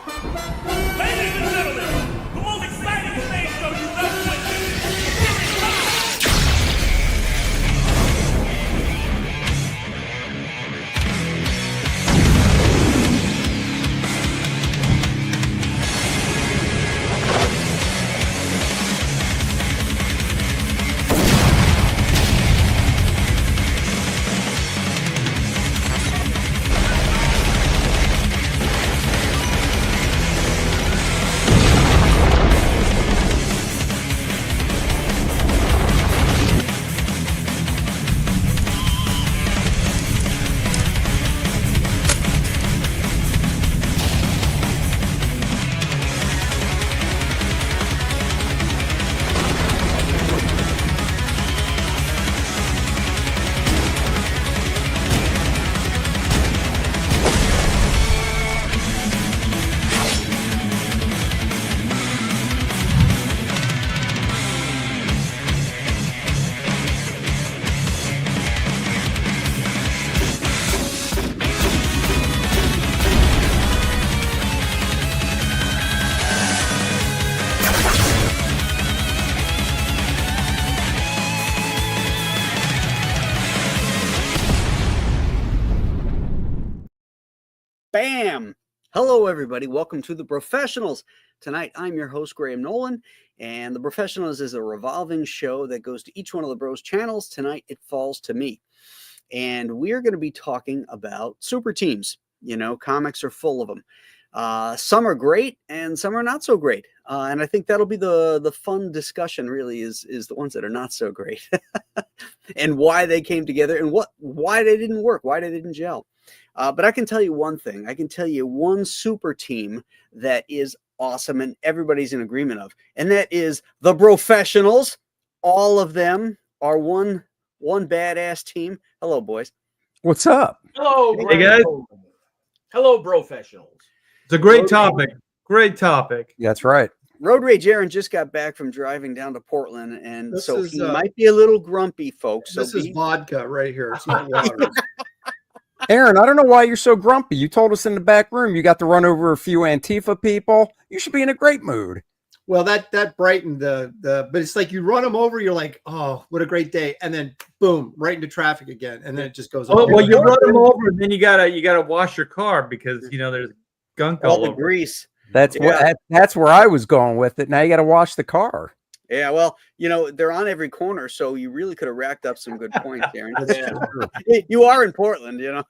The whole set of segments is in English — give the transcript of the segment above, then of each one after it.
Ladies and gentlemen, the most exciting stage show you've ever witnessed. Here it comes! Bam! Hello, everybody. Welcome to The Professionals. Tonight, I'm your host, Graham Nolan, and The Professionals is a revolving show that goes to each one of the bros channels. Tonight, it falls to me. And we're going to be talking about super teams. You know, comics are full of them. Some are great, and some are not so great. And I think that'll be the fun discussion, really, is the ones that are not so great. And why they came together and why they didn't work, why they didn't gel. But I can tell you one thing. I can tell you one super team that is awesome and everybody's in agreement of, and that is the Professionals. All of them are one badass team. Hello, boys. What's up? Hello, Hey, guys. Hello, Professionals. It's a great topic. Great topic. That's right. Road Rage Aaron just got back from driving down to Portland, and This so is, he might be a little grumpy, folks. This So is vodka right here. It's not water. Aaron, I don't know why you're so grumpy. You told us in the back room you got to run over a few Antifa people. You should be in a great mood. Well, that brightened but it's like you run them over, you're like, oh, what a great day, and then boom, right into traffic again, and then it just goes. Well, on. well, you run them over, and then you gotta wash your car because there's gunk all all the over. grease. That's that's where I was going with it. Now you got to wash the car. Yeah, well, they're on every corner, so you really could have racked up some good points, Aaron. Yeah. You are in Portland, What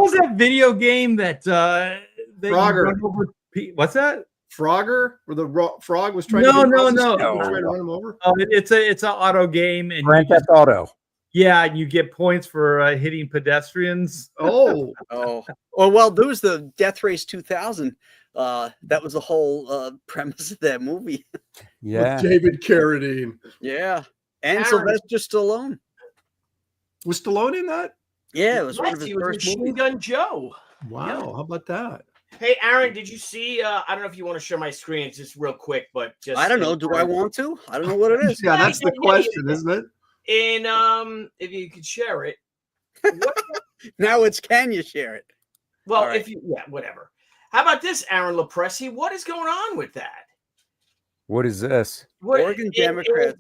was that video game that that you Frogger. run over what's that? Frogger, where the frog was trying. No, to no, get no. trying to run him over. It's an auto game, and Grand Theft Auto. and you get points for hitting pedestrians. Oh, Oh, well, there was the Death Race 2000. That was the whole premise of that movie. Yeah. with David Carradine. Yeah, and Aaron. Sylvester Stallone. Was Stallone in that? Yeah, it was one Yes, of his he was first Machine movies. Gun Joe. Wow, how about that? Hey, Aaron, did you see? I don't know if you want to share my screen. It's just real quick, but just I don't know. Do I want to? I don't know what it is. Yeah, that's the Yeah, question, isn't it? in if you could share it. What, Now it's can you share it? well, All right. if you whatever. How about this, Aaron Lepresi? What is going on with that? What is this? What, Oregon Democrats.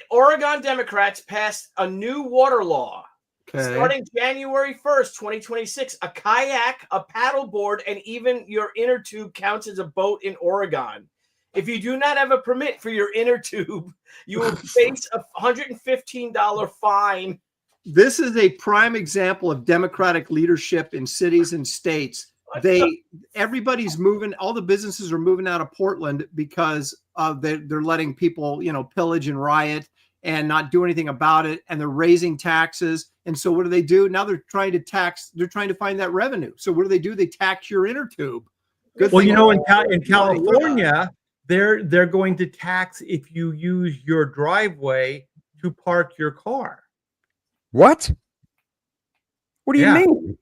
Oregon Democrats passed a new water law. Okay. Starting January 1st, 2026, a kayak, a paddleboard, and even your inner tube counts as a boat in Oregon. If you do not have a permit for your inner tube, you will face a $115 fine. This is a prime example of Democratic leadership in cities and states. Everybody's moving. All the businesses are moving out of Portland because they're letting people, pillage and riot and not do anything about it. And they're raising taxes. And so what do? Now they're trying to tax. They're trying to find that revenue. So what do? They tax your inner tube. Good Well, thing- in California, they're going to tax if you use your driveway to park your car. What? What do you Yeah. mean?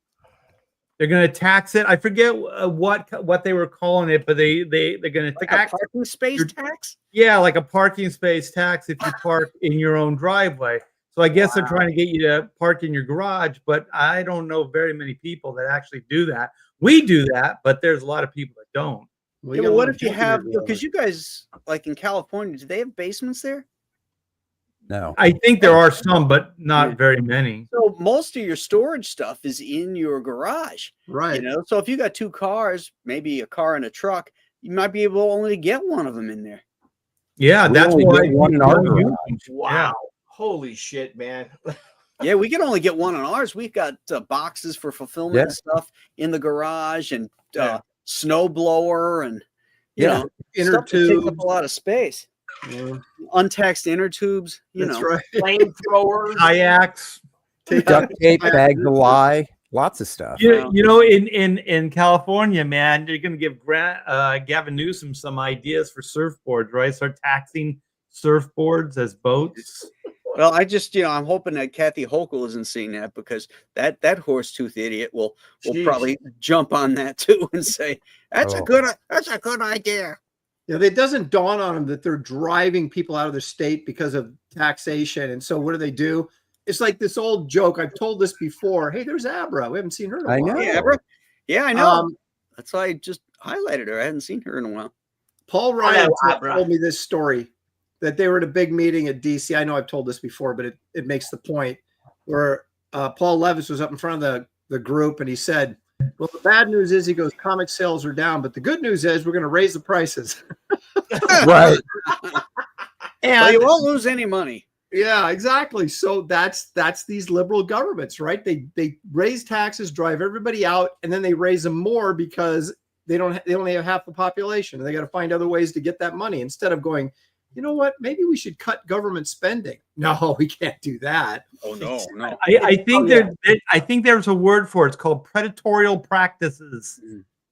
They're going to tax it. I forget what they were calling it, but they're going to Like tax. a parking space tax? Yeah, like a parking space tax if you park in your own driveway. So I guess they're trying to get you to park in your garage, but I don't know very many people that actually do that. We do that, but there's a lot of people that don't. Well, Yeah, got but a what lot if you of Jupiter have, going on. because you guys, like in California, do they have basements there? No. I think there are some, but not Yeah. very many. So most of your storage stuff is in your garage, Right. you know? So if you got two cars, maybe a car and a truck, you might be able only to get one of them in there. Yeah, We that's only why get one in people our don't use garage. them. Wow. Yeah. Holy shit, man. Yeah, we can only get one on ours. We've got boxes for fulfillment Yeah. and stuff in the garage, and Yeah. snow blower, and you Yeah. know, Inner stuff that takes up tubes. a lot of space. Yeah, Untaxed inner tubes, you that's know. right. Flamethrowers. Kayaks. Duct tape, Kayak bags of nurses. lie, lots of stuff. You know, in California, man, they're going to give Gavin Newsom some ideas for surfboards, right? Start taxing surfboards as boats. Well, I just, I'm hoping that Kathy Hochul isn't seeing that, because that horse-tooth idiot will Jeez. probably jump on that too and say that's a Oh. good idea. Yeah, it doesn't dawn on them that they're driving people out of their state because of taxation. And so what do? It's like this old joke. I've told this before. Hey, there's Abra. We haven't seen her in a I while. know. Yeah, bro. Yeah, I know. Um, That's why I just highlighted her. I hadn't seen her in a while. Paul Ryan Abra. told me this story, that they were at a big meeting at DC. I know I've told this before, but it makes the point, where Paul Levis was up in front of the group, and he said, well, the bad news is, he goes, comic sales are down, but the good news is we're going to raise the prices. Right. Well, And you won't lose any money. yeah, exactly. So that's these liberal governments, right? They raise taxes, drive everybody out, and then they raise them more because they only have half the population, and they got to find other ways to get that money, instead of going, you know what, maybe we should cut government spending. No, we can't do that. Oh no. I think I think there's a word for it. It's called predatory practices.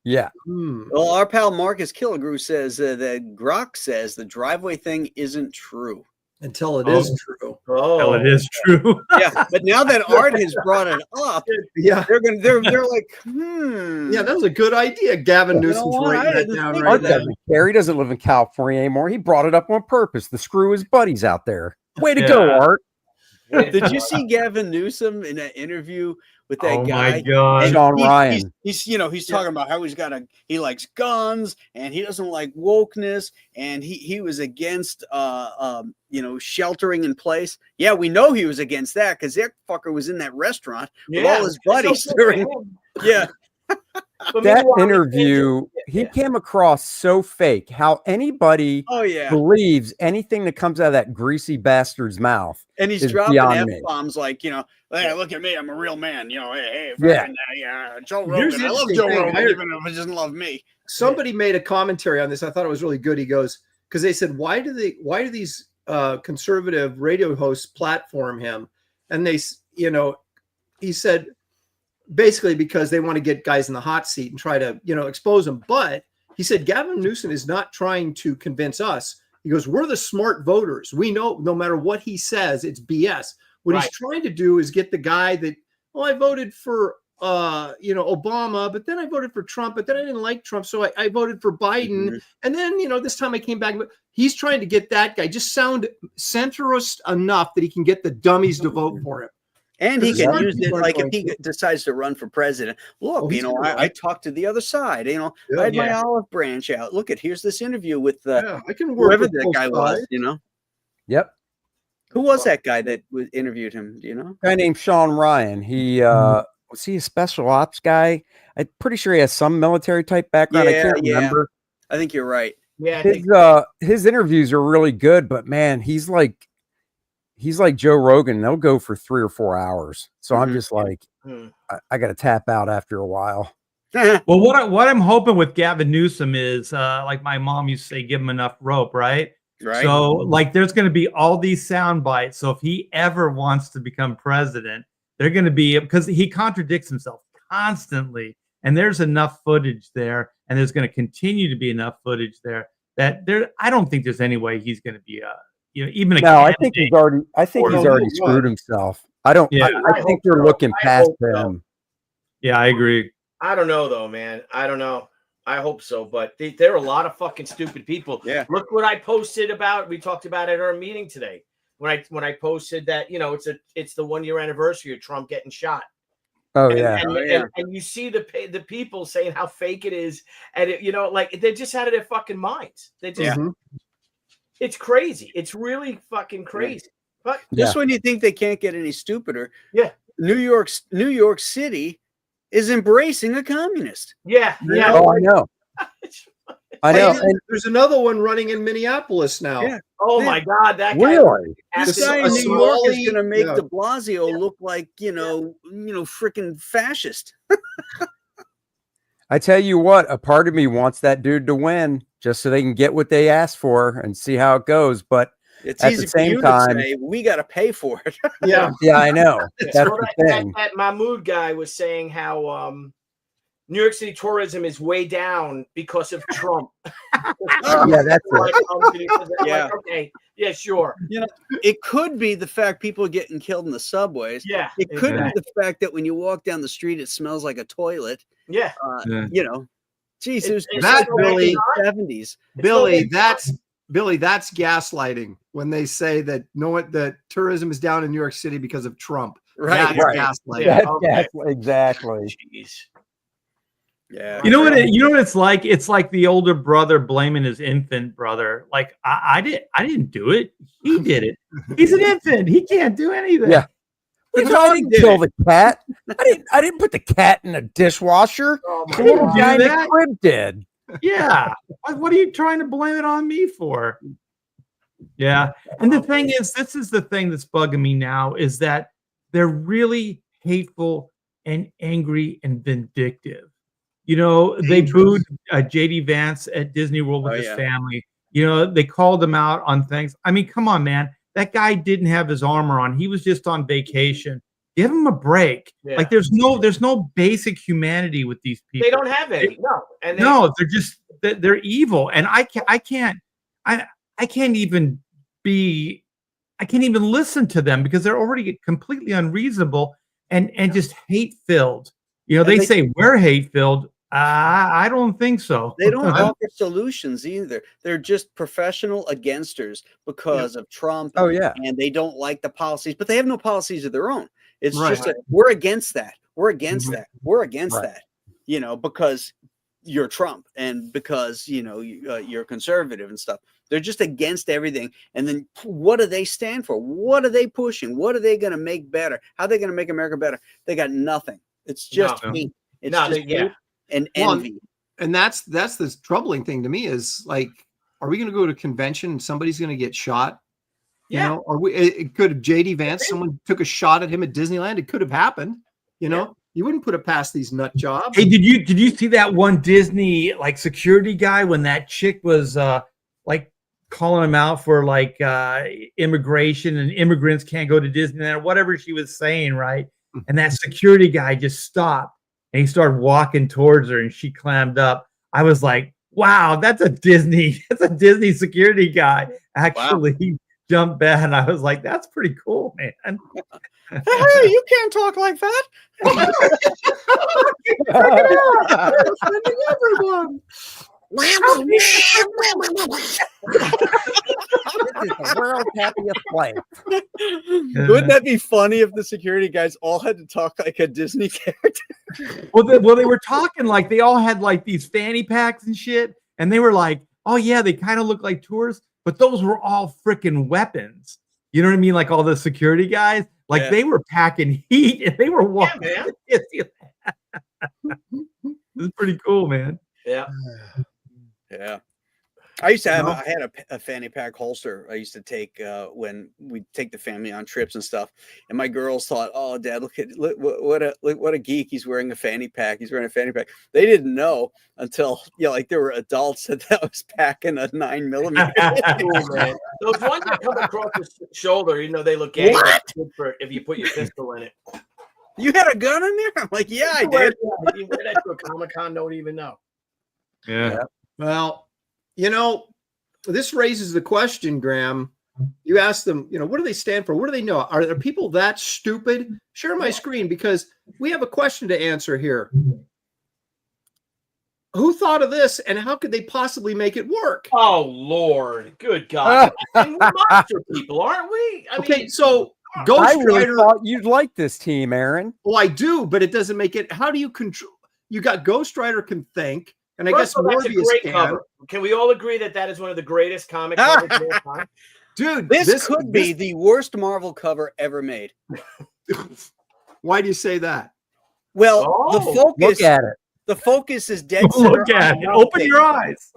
Yeah. Well, our pal Marcus Killigrew says that Grok says the driveway thing isn't true. Until it is true. Well, it is true. Yeah, but now that Art has brought it up, Yeah. they're like, Yeah, that was a good idea. Gavin You know Newsom's what? I writing that didn't down think right Art now. doesn't care. He doesn't live in California anymore. He brought it up on purpose to screw his buddies out there. Way to go, Yeah. Art. Did you see Gavin Newsom in that interview with that Oh guy? my God. And Sean Ryan. He's talking about how he likes guns, and he doesn't like wokeness, and he was against sheltering in place. Yeah, we know he was against that, because that fucker was in that restaurant with all his buddies during. Yeah. But That meanwhile, interview, he came across so fake. How anybody Oh yeah. believes anything that comes out of that greasy bastard's mouth. And he's is dropping beyond me. F-bombs like, hey, look at me, I'm a real man. Hey, Yeah. fucking, Joe Here's Rogan. the I love interesting Joe thing. Rogan, even if he doesn't love me. Somebody made a commentary on this. I thought it was really good. He goes, because they said, why do these conservative radio hosts platform him? And he said, basically because they want to get guys in the hot seat and try to, expose them. But he said, Gavin Newsom is not trying to convince us. He goes, we're the smart voters. We know no matter what he says, it's BS. What he's trying to do is get the guy that, I voted for, Obama, but then I voted for Trump, but then I didn't like Trump. So I voted for Biden. Mhm. And then, this time I came back. But he's trying to get that guy just sound centrist enough that he can get the dummies to vote for him. And he Because can smart use it people are like if going he to. decides to run for president. Look, Oh, he's gonna I run. talked to the other side. I Yeah. had my olive branch out. Look here's this interview with Yeah, I can work whoever with that both guy sides. was. Yep. Who was that guy that interviewed him? Do you know? Guy named Sean Ryan. He was he a special ops guy? I'm pretty sure he has some military type background. I can't remember. I think you're right. Yeah, I think His interviews are really good, but man, he's like Joe Rogan. They'll go for 3 or 4 hours. So I'm Mhm. just like, Hmm. I got to tap out after a while. Well, what I'm hoping with Gavin Newsom is, like my mom used to say, give him enough rope, right? Right. So, like, there's going to be all these sound bites. So, if he ever wants to become president, they're going to be, because he contradicts himself constantly, and there's enough footage there, and there's going to continue to be enough footage there that I don't think there's any way he's going to be even a No, I candidate. think he's already screwed himself. I don't. Yeah. I think they're looking I past hope so. him. Yeah, I agree. I don't know though, man. I don't know. I hope so, but there are a lot of fucking stupid people. Yeah. Look what I posted about. We talked about at our meeting today. when I posted that, it's the 1 year anniversary of Trump getting shot. Oh And, yeah. and you see the people saying how fake it is, and like they're just out of their fucking minds. They just, it's crazy. It's really fucking crazy. But Just when you think they can't get any stupider, yeah, New York City is embracing a communist. yeah. Oh, I know. I know. Hey, And there's another one running in Minneapolis now. Yeah. Oh Yeah. my God, that guy. really, This This guy in a New York is Somali- going to make yeah. De Blasio look like freaking fascist. I tell you what, a part of me wants that dude to win just so they can get what they asked for and see how it goes. But It's at easy the for same you time, to say we got to pay for it. Yeah. yeah, I know. That's Well, the that thing. Mahmood guy was saying how New York City tourism is way down because of Trump. Yeah, that's it. Yeah. Like, okay, yeah, sure. It could be the fact people are getting killed in the subways. Yeah, It could exactly. be the fact that when you walk down the street, it smells like a toilet. Yeah. Geez, it was It's that so Billy- bad. 70s. Billy, that's gaslighting when they say that that tourism is down in New York City because of Trump. Right. That's Right. gaslighting. Yeah. That's exactly. Jeez. Yeah. You know what it's like? It's like the older brother blaming his infant brother. Like I didn't do it. He did it. He's an infant. He can't do anything. Yeah. The Because I dog didn't did kill it. the cat. I didn't put the cat in a dishwasher. Oh my The little God. guy in the that. crib did. Yeah. What are you trying to blame it on me for? Yeah. And the thing is, this is the thing that's bugging me now is that they're really hateful and angry and vindictive. They booed JD Vance at Disney World with Oh, his yeah. family. They called him out on things. I mean, come on, man. That guy didn't have his armor on. He was just on vacation. Give him a break. Yeah. Like there's no basic humanity with these people. They don't have any. No. And No, they're evil, and I can't even listen to them because they're already completely unreasonable and just hate filled. They say we're hate filled. I don't think so. They don't offer solutions either. They're just professional againsters because of Trump. Oh, yeah. And they don't like the policies, but they have no policies of their own. It's Right. just we're against that. We're against that. We're against Right. that. Because you're Trump and because you're conservative and stuff. They're just against everything. And then what do they stand for? What are they pushing? What are they going to make better? How are they going to make America better? They got nothing. It's just No. hate. It's No, just yeah. hate and Well, envy. And that's the troubling thing to me is like, are we going to go to a convention and somebody's going to get shot? Yeah. Or it could have JD Vance, someone took a shot at him at Disneyland. It could have happened. You wouldn't put it past these nut jobs. Hey, did you see that one Disney like security guy when that chick was like calling him out for like immigration and immigrants can't go to Disneyland or whatever she was saying, right? And that security guy just stopped and he started walking towards her and she clammed up. I was like, wow, that's a Disney security guy. Actually, he jumped back and I was like, that's pretty cool, man. Hey, you can't talk like that. Everyone. This is the world's happiest place. Wouldn't that be funny if the security guys all had to talk like a Disney character? Well, they were talking like they all had like these fanny packs and shit, and they were like, "Oh yeah, they kind of look like tourists, but those were all freaking weapons." You know what I mean? Like all the security guys, like Yeah. they were packing heat and they were walking. man. It was pretty cool, man. Yeah. Yeah. I used to have I had a fanny pack holster I used to take when we take the family on trips and stuff. And my girls thought, "Oh, Dad, look what a geek, he's wearing a fanny pack. He's wearing a fanny pack." They didn't know until like there were adults that was packing a 9mm. Cool, man. Those ones that come across the shoulder, they look gay. What? Good for if you put your pistol in it. You had a gun in there? I'm like, "Yeah, I You wear did." that- you wear that to a Comic-Con, don't even know. Yeah. Well, this raises the question, Graham. You ask them, what do they stand for? What do they know? Are there people that stupid? Share my screen because we have a question to answer here. who thought of this, and how could they possibly make it work? Oh Lord, good God! And we're monster people, aren't we? I Okay, mean, so I Ghost really Rider. thought you'd like this team, Aaron. Well, I do, but it doesn't make it. How do you control? You got Ghost Rider can think, and I guess first of all, that's a Morbius great can. cover. Can we all agree that that is one of the greatest comic covers of all time? Dude, This could be the worst Marvel cover ever made. Why do you say that? Well, the Oh, focus, Look at it. the focus is dead center. Look at on it. Open nothing. your eyes.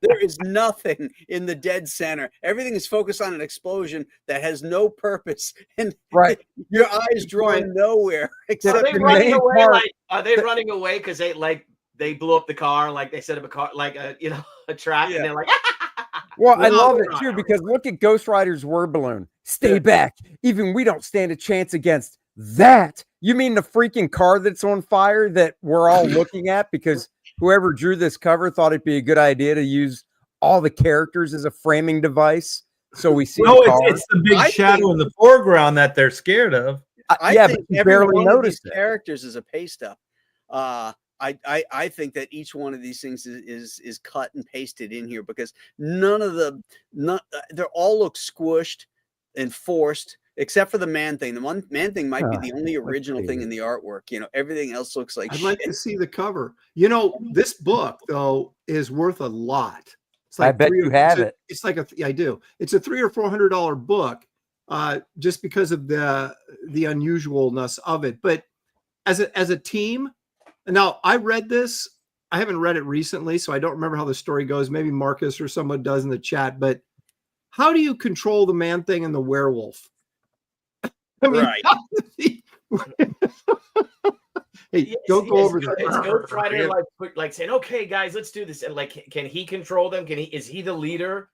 There is nothing in the dead center. Everything is focused on an explosion that has no purpose, and Right. your eyes drawn nowhere Are except they the running main away? part- Like, are they running away because they blew up the car? Like they set up a car, like a track, Yeah. and they're like, Well, I Well, love it too because look at Ghost Rider's word balloon. Stay back. Even we don't stand a chance against that. You mean the freaking car that's on fire that we're all looking at because whoever drew this cover thought it'd be a good idea to use all the characters as a framing device so we see No, the car. it's the big I shadow think- in the foreground that they're scared of. I yeah, think but you every barely one of these noticed it. characters is a paste up. I think that each one of these things is cut and pasted in here because they all look squished and forced, except for the man thing. The one man thing might be the only original thing in the artwork. Everything else looks like I'd shit. like to see the cover. This book though is worth a lot. It's I bet you have it. It's like I do. It's a $300 or $400 book, just because of the unusualness of it. But as a team, now I read this. I haven't read it recently, so I don't remember how the story goes. Maybe Marcus or someone does in the chat. But how do you control the man thing and the werewolf? I mean, Right. hey, don't go over It's that. Ghost Rider like saying, "Okay, guys, let's do this." And like, can he control them? Is he the leader?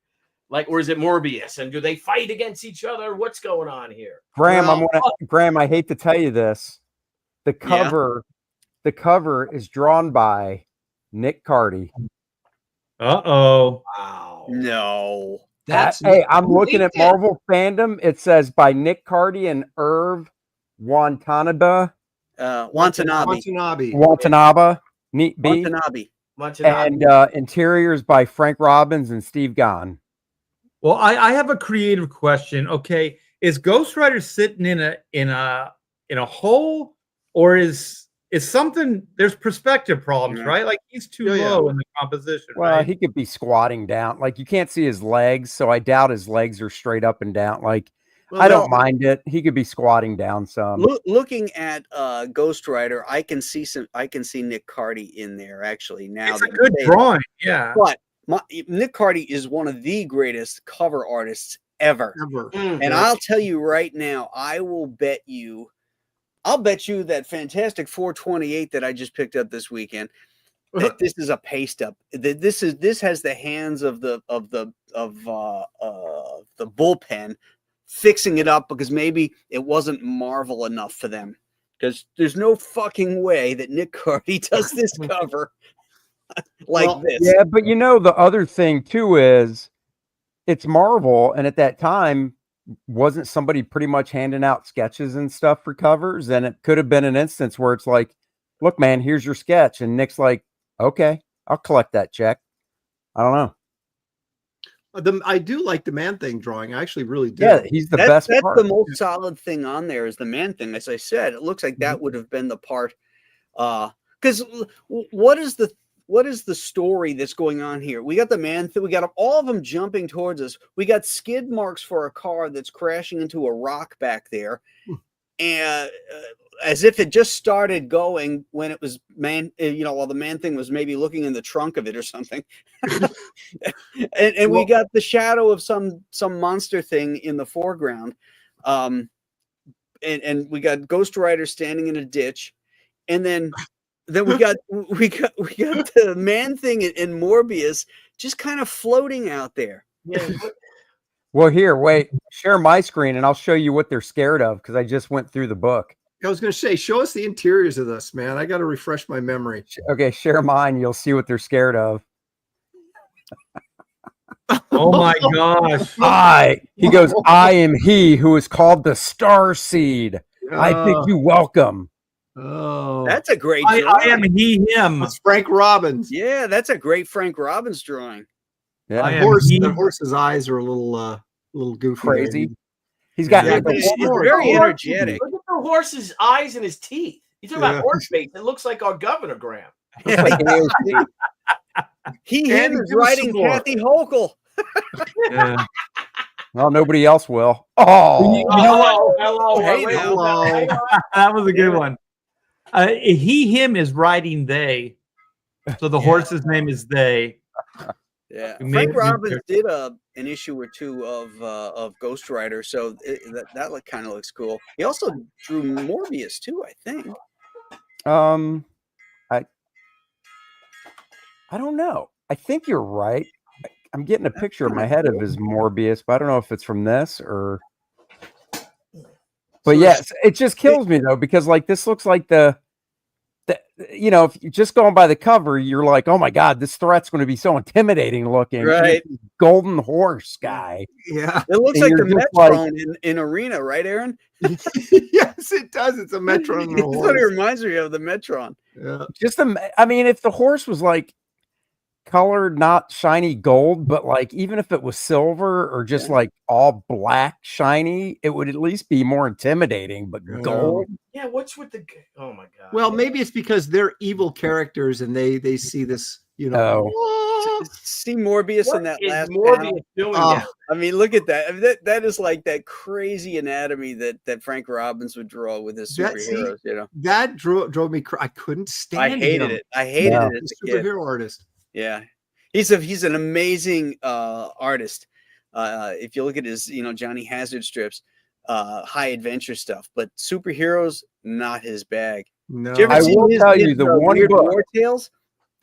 Like, or is it Morbius? And do they fight against each other? What's going on here? Graham, Graham, I hate to tell you this. The cover is drawn by Nick Cardy. Uh-oh. Wow. No. Hey, I'm looking at Marvel Fandom. It says by Nick Cardy and Irv Watanabe. Watanabe. Neat B. Watanabe. And interiors by Frank Robbins and Steve Gahn. Well, I have a creative question. Okay, is Ghost Rider sitting in a hole, or is something? There's perspective problems, right? Like he's too low in the composition. Well, right? he could be squatting down. Like you can't see his legs, so I doubt his legs are straight up and down. Like I don't mind it. He could be squatting down some. Looking at Ghost Rider, I can see Nick Cardy in there actually. Now It's a good drawing, yeah. But Nick Cardy is one of the greatest cover artists ever. And I'll tell you right now, I'll bet you that Fantastic 428 that I just picked up this weekend, that this is a paste up. That this has the hands of the bullpen fixing it up because maybe it wasn't Marvel enough for them. Because there's no fucking way that Nick Cardy does this cover this. Yeah, but the other thing too is it's Marvel, and at that time wasn't somebody pretty much handing out sketches and stuff for covers, and it could have been an instance where it's like, look, man, here's your sketch, and Nick's like, okay, I'll collect that check. I don't know. I do like the man thing drawing. I actually really do. Yeah, he's the best That's part. the most solid thing on there is the man thing. As I said, it looks like that would have been the part. Because what is the story that's going on here? We got the man thing. We got all of them jumping towards us. We got skid marks for a car that's crashing into a rock back there, and as if it just started going when it was while the man thing was maybe looking in the trunk of it or something. and we got the shadow of some monster thing in the foreground, and we got Ghost Rider standing in a ditch, and then we got the man thing and Morbius just kind of floating out there. Yeah. Well, here, wait, share my screen and I'll show you what they're scared of because I just went through the book. I was going to say, show us the interiors of this, man. I got to refresh my memory. Okay, share mine. You'll see what they're scared of. Oh my gosh. He goes, I am he who is called the Star Seed. I bid you welcome. Oh, That's a great I am drawing. he, him. that's Frank Robbins. Yeah, that's a great Frank Robbins drawing. Yeah, I The am horse, he. the horse's eyes are a little goofy. there. crazy. He's got Yeah, like but a it's horse. very Horse- energetic. Look at the horse's eyes and his teeth. You talking Yeah. about horse face? It looks like our Governor Graham. Looks like AOC. He Andy, is give us riding some more. Kathy Hochul. Yeah. Well, nobody else will. Oh, You know what? Hello. Hey, wait, now. hang on. That was a good Yeah. one. He, him is riding they. So the horse's name is they. Yeah, You Frank made- Robbins did an issue or two of Ghost Rider, so that kind of looks cool. He also drew Morbius too, I think. I don't know. I think you're right. I'm getting a picture in my head of his Morbius, but I don't know if it's from this or. But yes, it just kills me though because like this looks like the you know, if you're just going by the cover, you're like, oh my god, this threat's going to be so intimidating looking. And Right. it's this golden horse guy. Yeah. It looks And like the you're just like- Metron in Arena, right, Aaron? Yes, it does. It's a Metron and a That's what it horse. reminds me of, the Metron. Yeah. Just I mean, if the horse was like colored not shiny gold, but like even if it was silver or just like all black shiny, it would at least be more intimidating. But Yeah. gold, Yeah, what's with the? Oh my god. Well, maybe it's because they're evil characters and they see this, you know. See Morbius what in that is last Morbius panel? doing Oh. now? I mean, look at that. I mean, that is like that crazy anatomy that Frank Robbins would draw with his That- see, superheroes. You know, That drove me. I couldn't stand. I hated him. it. I hated Yeah. it as a kid. Superhero artist. Yeah, he's an amazing artist. If you look at his, Johnny Hazard strips, high adventure stuff, but superheroes not his bag. No, Did you ever I see will his, tell you the one Weird book- War Tales?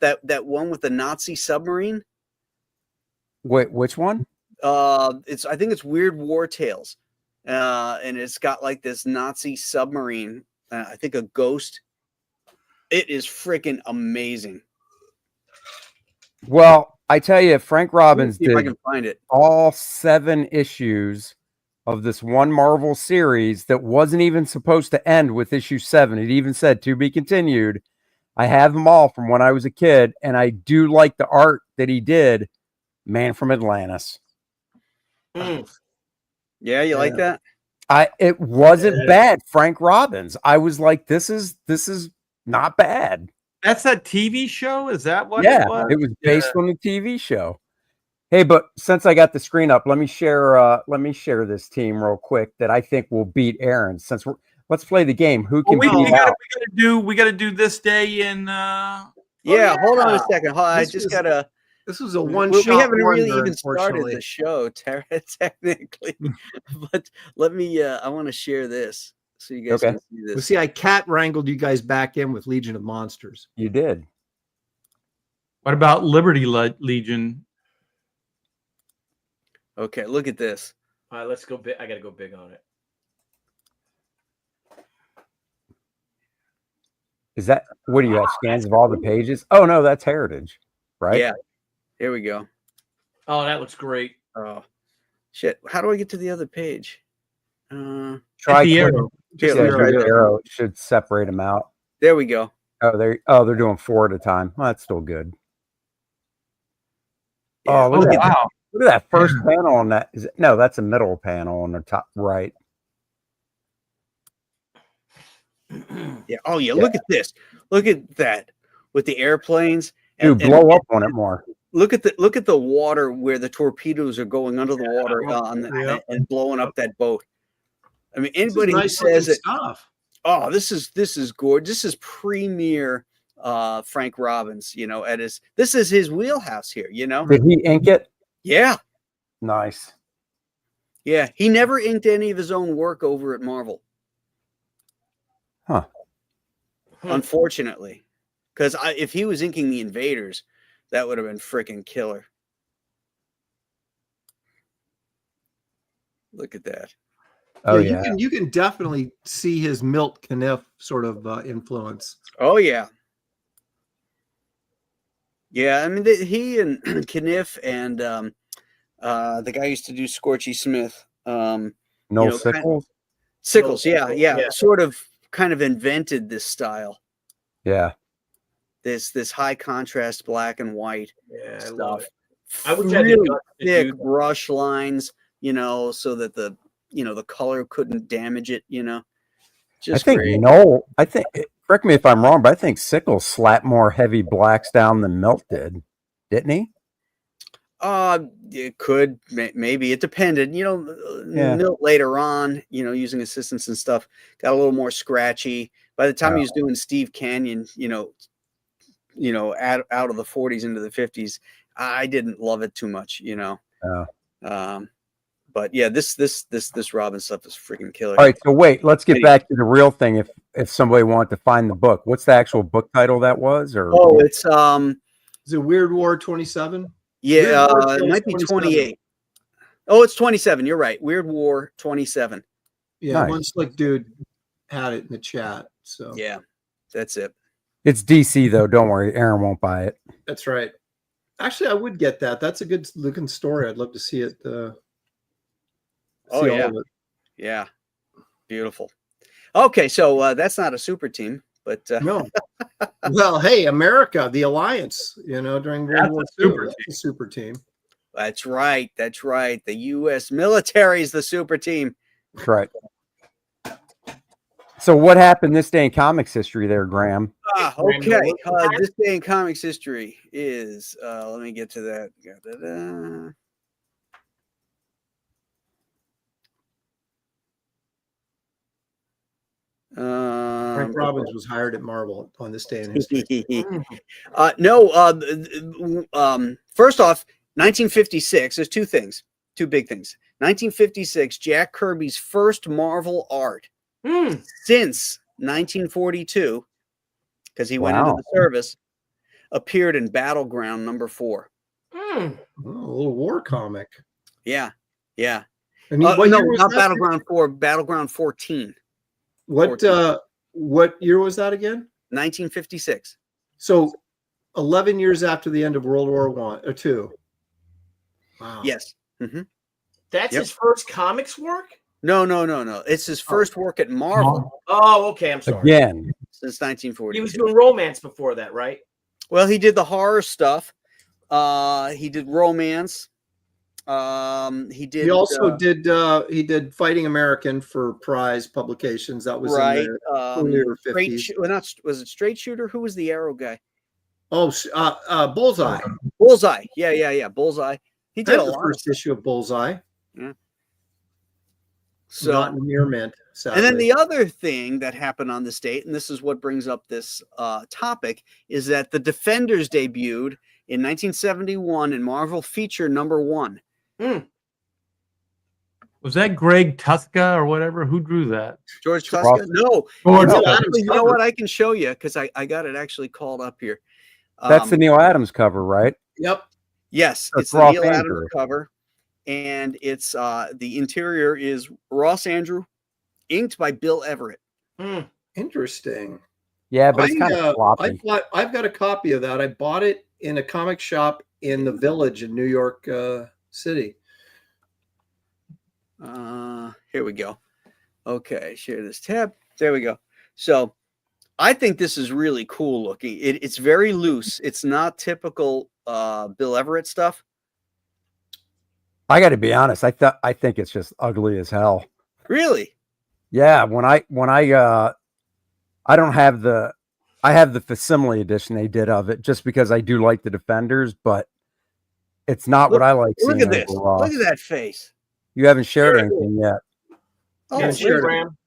That one with the Nazi submarine. wait, which one? I think it's Weird War Tales, and it's got like this Nazi submarine. I think a ghost. It is freaking amazing. Well, I tell you, Frank Let me Robbins see if I did can find it. all 7 issues of this one Marvel series that wasn't even supposed to end with issue 7. It even said to be continued. I have them all from when I was a kid, and I do like the art that he did. Man from Atlantis. Mm. Yeah, you like that? It wasn't bad, Frank Robbins. I was like, this is not bad. That's that TV show? Is that what Yeah, it was? it was based on the TV show. Hey, but since I got the screen up, let me share this team real quick that I think will beat Aaron. Let's play the game. Who can we beat out? gotta do this day in Yeah, hold on a second. Hold on, I This just was- gotta. this was a one We shot. haven't really wonder, even started unfortunately. the show technically, but let me. I want to share this so you guys Okay. can see Well, this. see, I cat wrangled you guys back in with Legion of Monsters. You did. what about Liberty Legion? Okay, look at this. All right, let's go big. I gotta go big on it. Is that what do you have? Scans of all the pages? Oh no, that's Heritage, right? Yeah, here we go. Oh, that looks great. Oh, shit! How do I get to the other page? Try Hit the clicking- arrow. Here, yeah, let me try the this. arrow should separate them out. There we go. Oh, they're doing 4 at a time. Well, that's still good. Yeah, Oh, look at that. Wow. Look at that first panel on that. No, that's a middle panel on the top right. Yeah. Oh, yeah. Look at this. Look at that with the airplanes. Dude, blow up on it more. Look at the water where the torpedoes are going under the water Yeah. and blowing up that boat. I mean, This is anybody who nice says looking that, stuff. oh, this is gorgeous. This is premier Frank Robbins. This is his wheelhouse here. Did he ink it? Yeah, Nice. yeah. He never inked any of his own work over at Marvel. Huh. Unfortunately, because if he was inking the Invaders, that would have been freaking killer. Look at that. Oh Yeah, yeah. you can definitely see his Milt Caniff sort of influence. Oh yeah, yeah. I mean, he and Kniff and the guy who used to do Scorchy Smith, No you know, sickles. Sickles. Yeah, Yeah. sort of kind of invented this style. Yeah. This high contrast black and white Yeah, I stuff. love it. I wish I had the Really guts to thick do that. brush lines, so that the color couldn't damage it. Just I think great. Noel. Correct me if I'm wrong, but I think Sickles slapped more heavy blacks down than Milt did, didn't he? It could, maybe it depended. Yeah. Milt later on, using assistants and stuff, got a little more scratchy. By the time he was doing Steve Canyon, out of the 40s into the 50s, I didn't love it too much, but yeah, this Robin stuff is freaking killer. All right, so wait, let's get back to the real thing. If somebody wanted to find the book, what's the actual book title that was? Or It's Is it Weird War 27? yeah, Weird War it might be 27. 28. Oh, it's 27. You're right. Weird War 27. Yeah, Nice. one slick dude had it in the chat. So Yeah, that's it. It's DC though. Don't worry, Aaron won't buy it. that's right. Actually, I would get that. That's a good looking story. I'd love to see it. Oh, see yeah. all of it. Yeah, beautiful. Okay, so that's not a super team, but No. Well, hey, America, the Alliance, during World War II, that's a super team. that's right. That's right. The U.S. military is the super team. That's right. So what happened this day in comics history there, Graham? Okay. This day in comics history is, let me get to that. Frank Robbins was hired at Marvel on this day in history. First off, 1956. There's two big things. 1956, Jack Kirby's first Marvel art since 1942, because he went into the service, appeared in Battleground #4. Oh, a little war comic. Yeah. And No, what year was not that? Battleground 4, Battleground 14. What year was that again? 1956. So 11 years after the end of World War I or II. Wow. Yes. Mm-hmm. That's his first comics work? No. It's his first work at Marvel Oh, okay. I'm sorry. Again. since 1940. He was doing romance before that, right? Well, he did the horror stuff. He did romance. He did. He also did Fighting American for Prize Publications. That was right. in the earlier 50s. Was it Straight Shooter? Who was the Arrow guy? Oh, Bullseye. Bullseye. Yeah. Bullseye. He did That's a the lot. first issue of Bullseye. Yeah. So, not in Near Mint. Sadly. And then the other thing that happened on this date, and this is what brings up this topic, is that the Defenders debuted in 1971 in Marvel Feature #1. Was that Greg Tuska or whatever? Who drew that? George Tuska? No. George No, Tuska. actually, you know what? I can show you because I got it actually called up here. That's the Neil Adams cover, right? Yep. Yes, That's it's the Ross Neil Andrew. Adams cover, and it's the interior is Ross Andrew, inked by Bill Everett. Interesting. Yeah, but it's kind of floppy. I've got a copy of that. I bought it in a comic shop in the Village in New York City. Here we go. Okay, share this tab. There we go. So I think this is really cool looking. It's very loose. It's not typical Bill Everett stuff. I got to be honest. I think it's just ugly as hell. Really? Yeah. I have the facsimile edition they did of it just because I do like the Defenders, but it's not what I like. Look seeing at this. overall. Look at that face. You haven't shared anything yet. Oh, Yeah, wait, sure, Graham.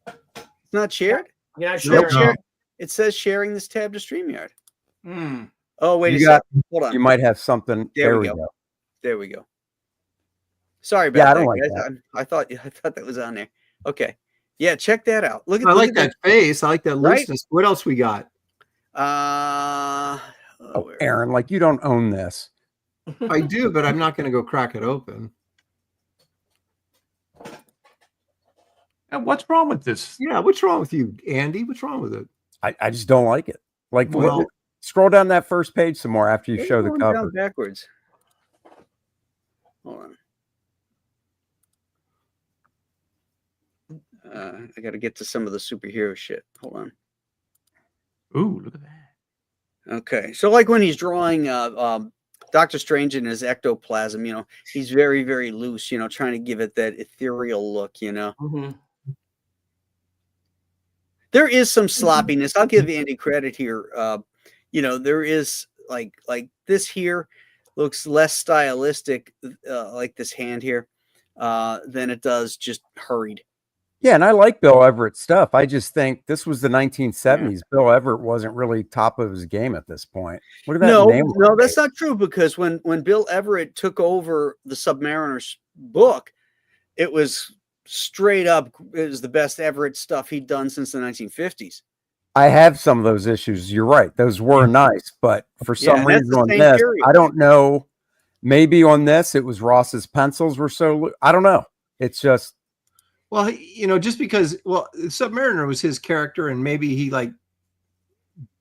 it's not shared? Yeah, Nope, sure. It says sharing this tab to StreamYard. Hmm. Oh, wait You a second. Hold on. You might have something. There we go. There we go. Sorry about Yeah, I that, don't like guys. that. I thought that was on there. Okay. Yeah, check that out. Look at I look like at that face. I like that Right? looseness. What else we got? Oh, where- Aaron, like you don't own this. I do, but I'm not going to go crack it open. And what's wrong with this? Yeah, what's wrong with you, Andy? What's wrong with it? I just don't like it. Like, Well- scroll down that first page some more after you Maybe show the going down cover. backwards. Hold on. I got to get to some of the superhero shit. Hold on. Ooh, look at that. Okay, so like when he's drawing Doctor Strange in his ectoplasm, he's very, very loose, trying to give it that ethereal look, Mhm. There is some sloppiness. I'll give Andy credit here. There is like this here looks less stylistic, like this hand here, than it does just hurried. Yeah, and I like Bill Everett's stuff. I just think this was the 1970s. Bill Everett wasn't really top of his game at this point. Look at that name. No, that's not true, because when Bill Everett took over the Submariner's book, it was straight up, it was the best Everett stuff he'd done since the 1950s. I have some of those issues. You're right. Those were nice, but for some and that's reason the on same this, period. I don't know. Maybe on this, it was Ross's pencils were so. I don't know. It's just. Well, just because, Submariner was his character, and maybe he like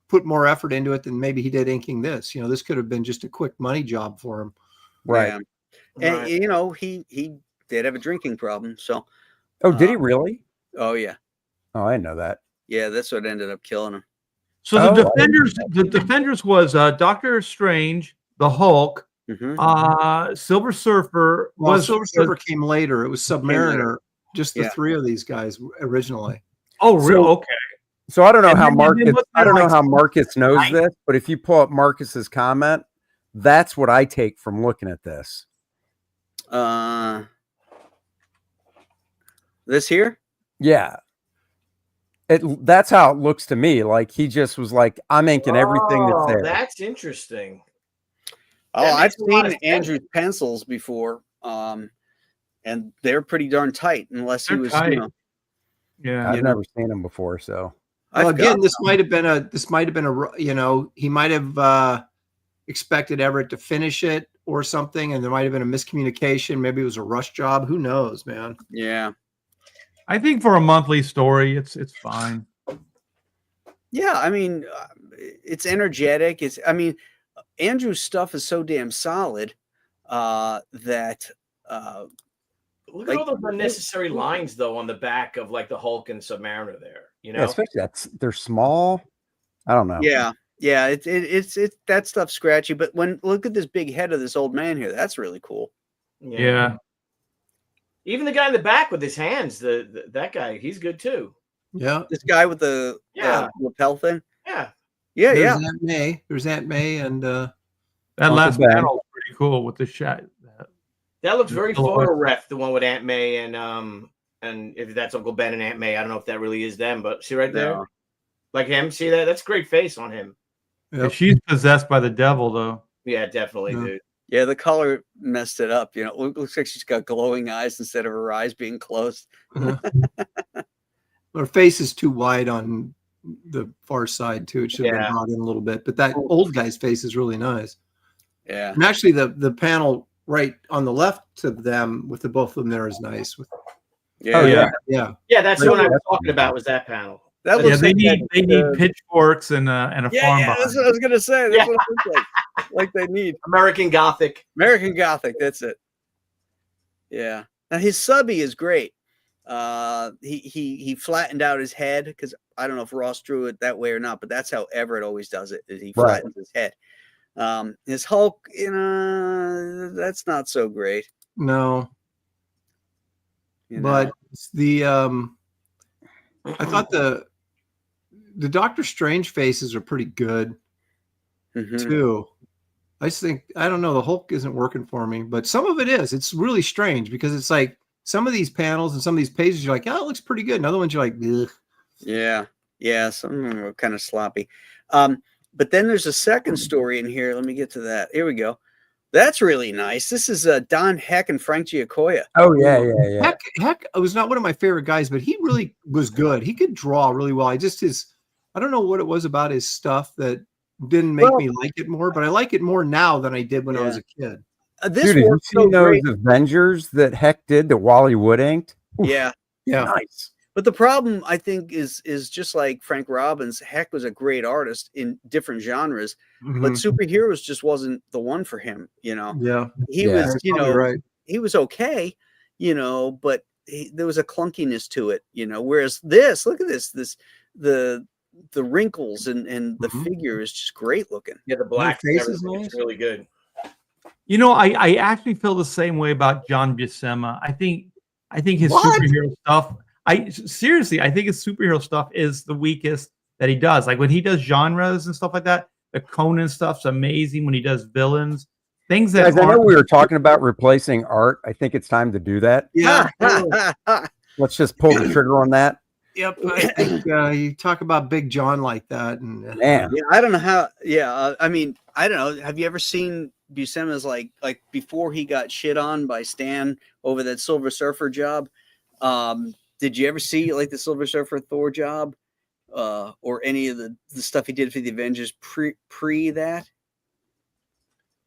put more effort into it than maybe he did inking this. This could have been just a quick money job for him. Right. Yeah. Right. And he did have a drinking problem. So. Oh, did he really? Oh yeah. Oh, I didn't know that. Yeah, that's what ended up killing him. So the Defenders was Doctor Strange, the Hulk, Silver Surfer. Silver Surfer came later. It was Submariner. Just the three of these guys originally. Oh, really? Okay. So I don't know how Marcus. I don't know how Marcus knows this, but if you pull up Marcus's comment, that's what I take from looking at this. This here? Yeah. That's how it looks to me. Like he just was like, I'm inking everything that's there. That's interesting. I've seen Andrew's pencils before, and they're pretty darn tight. Unless he was, yeah, I've never seen them before. So well, again, this might have been a. He might have expected Everett to finish it or something, and there might have been a miscommunication. Maybe it was a rush job. Who knows, man? Yeah. I think for a monthly story, it's fine. Yeah, I mean, it's energetic. Andrew's stuff is so damn solid that. Look at all those unnecessary lines, though, on the back of like the Hulk and Submariner there. yeah, especially they're small. I don't know. Yeah, it's that stuff's scratchy. But look at this big head of this old man here. That's really cool. Yeah. Even the guy in the back with his hands, that guy, he's good too. Yeah. This guy with the lapel thing. Yeah. Yeah. Aunt May. There's Aunt May and that last panel is pretty cool with the shot. That looks very photo ref, the one with Aunt May and if that's Uncle Ben and Aunt May, I don't know if that really is them, but see right there, like him. See that? That's a great face on him. Yep. She's possessed by the devil, though. Yeah, definitely, dude. Yeah, the color messed it up. It looks like she's got glowing eyes instead of her eyes being closed. Her face is too wide on the far side too. It should have been brought in a little bit. But that old guy's face is really nice. Yeah. And actually, the panel right on the left to them with the both of them there is nice. Yeah. Yeah, that's the one I was talking about. Was that panel? That looks they like need pitchforks and a farm. Yeah, that's what I was gonna say. That's what it looks like they need. American Gothic. American Gothic. That's it. Yeah. Now his subby is great. He flattened out his head because I don't know if Ross drew it that way or not, but that's how Everett always does it. Is he flattens his head. His Hulk, that's not so great. No. But the I thought the Doctor Strange faces are pretty good too. I just think, I don't know, the Hulk isn't working for me, but some of it is. It's really strange because it's like some of these panels and some of these pages, you're like, oh, it looks pretty good. And other ones you're like, ugh. Yeah. Some of them are kind of sloppy. But then there's a second story in here. Let me get to that. Here we go. That's really nice. This is Don Heck and Frank Giacoya. Oh, yeah. Heck was not one of my favorite guys, but he really was good. He could draw really well. I don't know what it was about his stuff that didn't make me like it more, but I like it more now than I did when I was a kid. This Dude, have you so seen those great. Avengers that Heck did that Wally Wood inked? Oof. Yeah. Nice. But the problem, I think, is just like Frank Robbins. Heck was a great artist in different genres, but superheroes just wasn't the one for him. Yeah, he was, right. he was okay, but there was a clunkiness to it, you know. Whereas this, look at the wrinkles and the figure is just great looking. Yeah, the black and face is everything nice. is really good. You know, I actually feel the same way about John Buscema. I think his What? superhero stuff. Seriously, I think his superhero stuff is the weakest that he does. Like when he does genres and stuff like that, the Conan stuff's amazing. When he does villains, things that Guys, I know aren't- we were talking about replacing art. I think it's time to do that. Yeah. Let's just pull the trigger on that. Yep. I think you talk about Big John like that, and Man, Yeah, I don't know how. Yeah, I mean, I don't know. Have you ever seen Buscema's like before he got shit on by Stan over that Silver Surfer job? Did you ever see like the Silver Surfer Thor job, or any of the stuff he did for the Avengers pre that?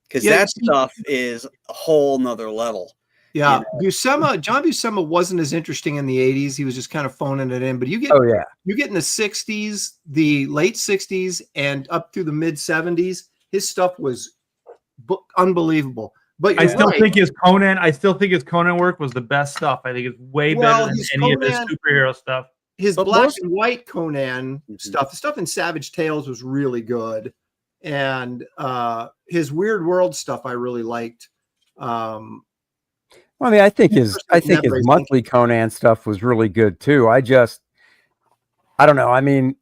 Because Yeah, that stuff is a whole nother level. yeah, You John Buscema wasn't as interesting in the 80s. He was just kind of phoning it in. But you get oh yeah, in the 60s, the late 60s, and up through the mid 70s, his stuff was unbelievable. But I you're still right. think his Conan work was the best stuff. I think it's way Well, better than his any of his Conan- superhero stuff. his But black most- and white Conan Mhm. stuff, the stuff in Savage Tales was really good. And his Weird World stuff I really liked. Well, I mean, I think his Never- monthly Conan stuff was really good too. I don't know. I mean,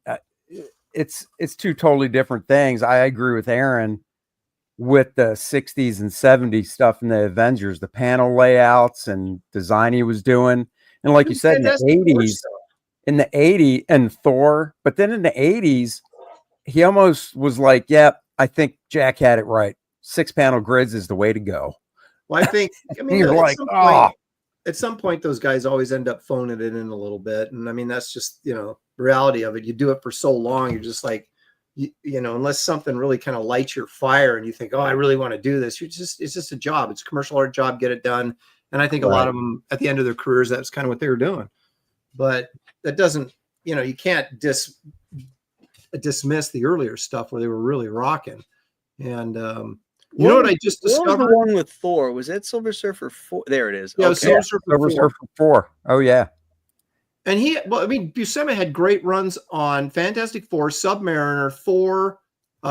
it's two totally different things. I agree with Aaron with the 60s and 70s stuff in the Avengers, the panel layouts and design he was doing, and like you said, in the 80s, and Thor, but then in the 80s, he almost was like, "Yep, I think Jack had it right. 6-panel grids is the way to go." Well, I mean, You're at like, some "Oh." point, at some point, those guys always end up phoning it in a little bit. And I mean, that's just, the reality of it. You do it for so long, you're just like, unless something really kind of lights your fire and you think, oh, I really want to do this, it's just a job. It's a commercial art job, get it done. And I think a lot of them at the end of their careers, that's kind of what they were doing. But that doesn't, you can't dismiss the earlier stuff where they were really rocking. And, you know what I just What was discovered? the one with Thor? Was that Silver Surfer 4? There it is. Yeah, Okay. Silver Surfer Silver 4. Surfer 4. Oh yeah. And Buscema had great runs on Fantastic Four, Submariner, Thor,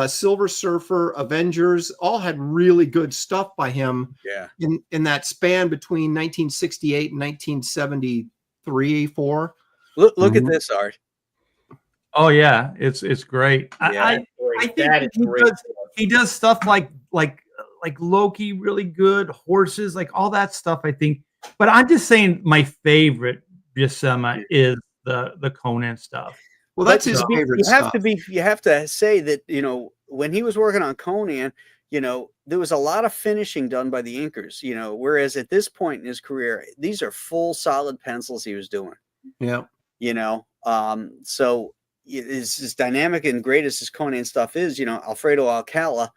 Silver Surfer, Avengers, all had really good stuff by him Yeah. in that span between 1968 and 1973, 4. Look at this art. Oh yeah, it's great. Yeah. I think he does stuff like Loki really good, horses, like all that stuff. I think, but I'm just saying my favorite Buscema is the Conan stuff. Well, that's his But favorite you have stuff. you have to say that, when he was working on Conan, there was a lot of finishing done by the inkers, whereas at this point in his career, these are full solid pencils he was doing. Yeah. So as dynamic and great as his Conan stuff is, Alfredo Alcala,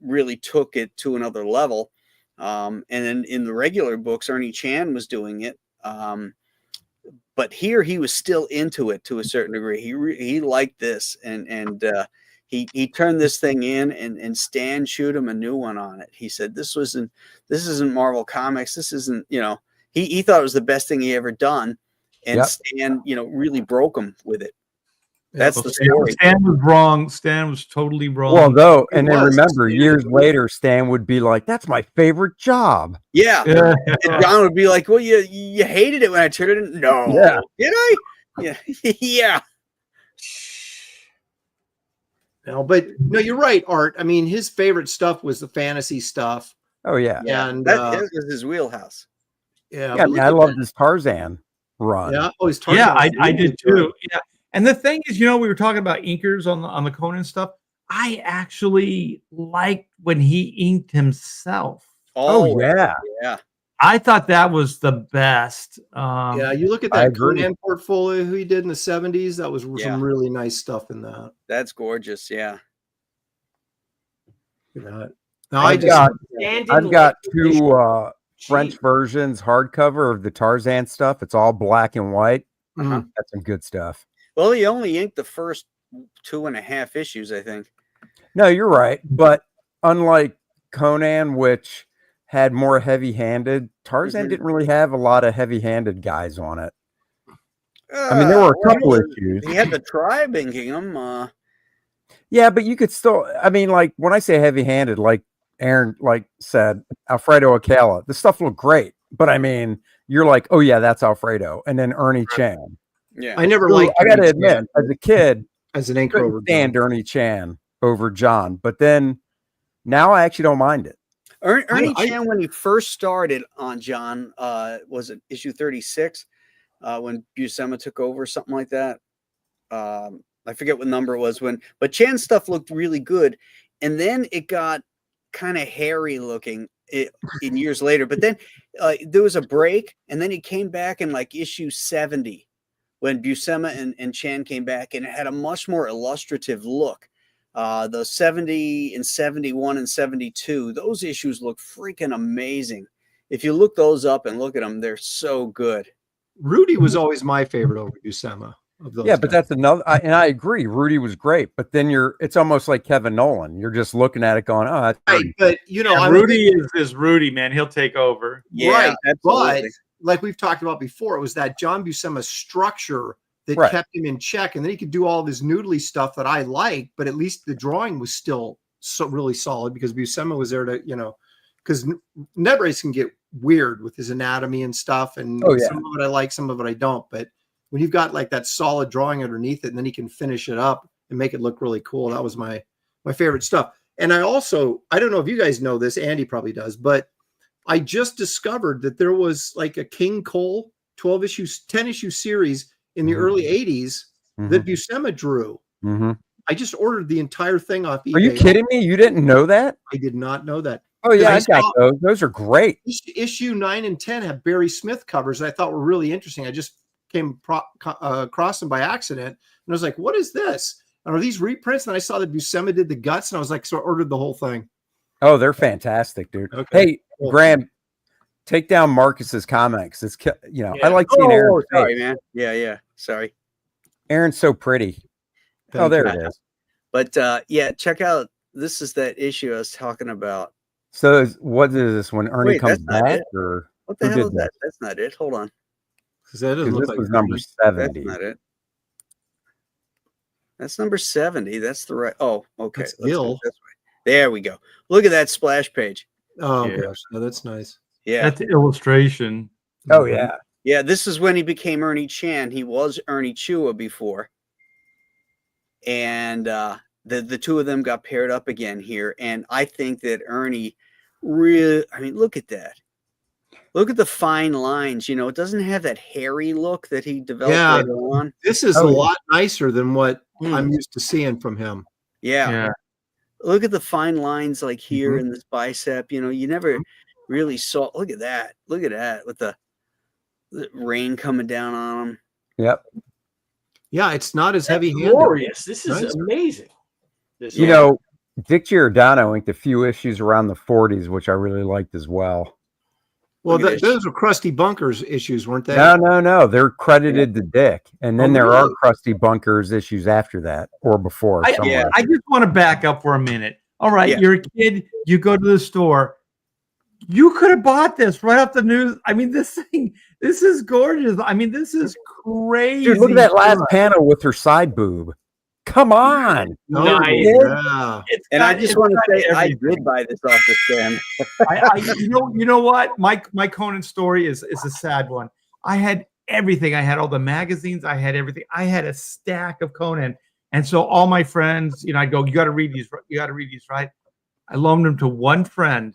really took it to another level. And then in the regular books, Ernie Chan was doing it. But here he was still into it to a certain degree. He liked this, and he turned this thing in, and Stan showed him a new one on it. He said, this isn't Marvel Comics. This isn't, he thought it was the best thing he ever done. And Yep. Stan, really broke him with it. That's the Stan, story. Stan was wrong. Stan was totally wrong. Well, though, and then was. remember, years later, Stan would be like, "That's my favorite job." Yeah. Yeah. And John would be like, well, you hated it when I turned it in. No. Yeah. Did I? Yeah. Yeah. No, but no, you're right, Art. I mean, his favorite stuff was the fantasy stuff. Oh yeah, And That is his wheelhouse. yeah, yeah. but I mean, look I at loved that. his Tarzan run. Yeah, oh, his Yeah, Tarzan I was did really too. Yeah, and the thing is, we were talking about inkers on the Conan stuff. I actually liked when he inked himself. Oh yeah. Yeah. I thought that was the best. Yeah, you look at I that agree. Conan portfolio who he did in the 70s. That was Yeah. some really nice stuff in that. That's gorgeous. Yeah. Look at that. Now, I just I've got two French versions hardcover of the Tarzan stuff. It's all black and white. Mhm. That's some good stuff. Well, he only inked the first 2.5 issues, I think. No, you're right. But unlike Conan, which had more heavy-handed. Tarzan Mhm. didn't really have a lot of heavy-handed guys on it. I mean, there were a couple issues. He had the tribe inking him. Yeah, but you could still. I mean, like when I say heavy-handed, like Aaron said, Alfredo Acala, the stuff looked great. But I mean, you're like, oh yeah, that's Alfredo, and then Ernie Chan. Yeah. I never Who, liked. I got to Ernie admit, Chan as a kid, as an anchor over couldn't stand John. Ernie Chan over John, but then now I actually don't mind it. Ernie I- Chan, when he first started on John, was it issue 36 when Buscema took over, something like that. I forget what number it was but Chan's stuff looked really good, and then it got kind of hairy looking in years later. But then there was a break, and then he came back in like issue 70 when Buscema and Chan came back, and it had a much more illustrative look. The 70 and 71 and 72, those issues look freaking amazing. If you look those up and look at them, they're so good. Rudy was always my favorite over Buscema. Of those Yeah, but guys. that's another, and I agree. Rudy was great, but then it's almost like Kevin Nolan. You're just looking at it going, oh, that's right. But you know, Yeah, Rudy is Rudy, man. He'll take over. Yeah, right. absolutely. But like we've talked about before, it was that John Buscema structure that Right. kept him in check, and then he could do all this noodly stuff that I liked, but at least the drawing was still so really solid because Buscema was there to, because Nebrace can get weird with his anatomy and stuff, and Oh, yeah. some of it I like, some of it I don't. But when you've got like that solid drawing underneath it, and then he can finish it up and make it look really cool, that was my favorite stuff. And I don't know if you guys know this, Andy probably does, but I just discovered that there was like a King Cole 10 issue series in the Mhm. early 80s that Buscema drew. Mm-hmm. I just ordered the entire thing off eBay. Are you kidding me? You didn't know that? I did not know that. Oh yeah, I I got saw- those. Those are great. Issue 9 and 10 have Barry Smith covers that I thought were really interesting. I just came across them by accident, and I was like, "What is this? And are these reprints?" And I saw that Buscema did the guts, and I was like, so I ordered the whole thing. Oh, they're fantastic, dude. Okay. Hey, Cool. Graham, take down Marcus's comics. It's I Yeah. like seeing Aaron. Oh, sorry, man. Yeah. Sorry. Aaron's so pretty. Thank there you. it is. But yeah, check out. This is that issue I was talking about. So what is this when Ernie Wait, comes that's not back? it. Or What the who hell did is that? That's not it. Hold on. 'Cause that doesn't 'Cause look this like was number Rudy. 70. That's not it. That's number 70. That's the right. Oh, okay. That's Let's go Gil. this way. There we go. Look at that splash page. Oh Yeah. gosh, no, that's nice. Yeah. That's the illustration. Oh yeah. Yeah, this is when he became Ernie Chan. He was Ernie Chua before. And the two of them got paired up again here. And I think that Ernie really, I mean, look at that. Look at the fine lines. It doesn't have that hairy look that he developed Yeah. later on. This is Oh, a yeah. lot nicer than what Hmm. I'm used to seeing from him. Yeah. Yeah. Look at the fine lines like here Mhm. in this bicep. You never really saw. Look at that. Look at that with the rain coming down on him. Yep. Yeah, it's not as That's heavy-handed. glorious. This is Nice. amazing. This You know, Dick Giordano inked a few issues around the 40s, which I really liked as well. Well, Look at this. those were Krusty Bunkers issues, weren't they? No. They're credited to Dick. And then Oh, there are really? Krusty Bunkers issues after that or before. I, somewhere. Yeah. I just want to back up for a minute. All right, Yeah. you're a kid. You go to the store. You could have bought this right off the news. I mean, this is gorgeous. I mean, this is crazy. Dude, look at that last stuff. panel with her side boob. Come on. Oh, Nice. yeah. It's And got- I just it's want to got say I everything. did buy this off the stand. You know what? My Conan story is a sad one. I had everything. I had all the magazines. I had everything. I had a stack of Conan, and so all my friends, I'd go, "You got to read these. You got to read these, right?" I loaned them to one friend,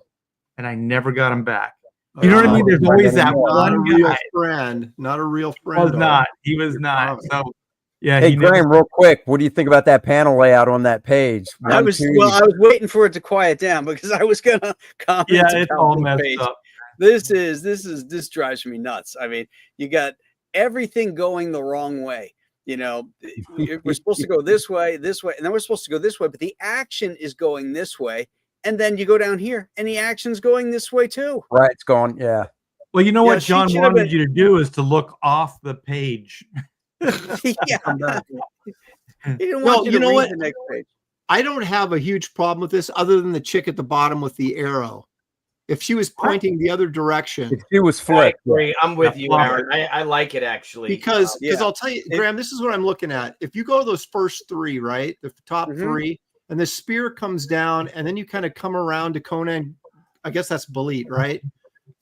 and I never got them back. You know what I mean? There's always that Not a one real guy. friend. Not a real He friend. was not. He was not. So, yeah. Hey, he never- Graham, real quick, what do you think about that panel layout on that page? I One, was two, waiting for it to quiet down because I was gonna comment. Yeah, it's about all this messed page. up. This drives me nuts. I mean, you got everything going the wrong way. We're supposed to go this way, and then we're supposed to go this way, but the action is going this way, and then you go down here, and the action's going this way too. right, it's gone. Yeah. Well, you know Yeah, what she John should have wanted been- you to do is to look off the page. Yeah, Come back. he didn't No, want you you to know read what? the next page. I don't have a huge problem with this other than the chick at the bottom with the arrow. If she was pointing the other direction. If she was I flipped, agree. I'm with you, Yeah. Aaron. I like it actually. Because Yeah. I'll tell you, Graham, this is what I'm looking at. If you go to those first three, right, the top Mhm. three, and the spear comes down, and then you kind of come around to Conan. I guess that's Balit, right?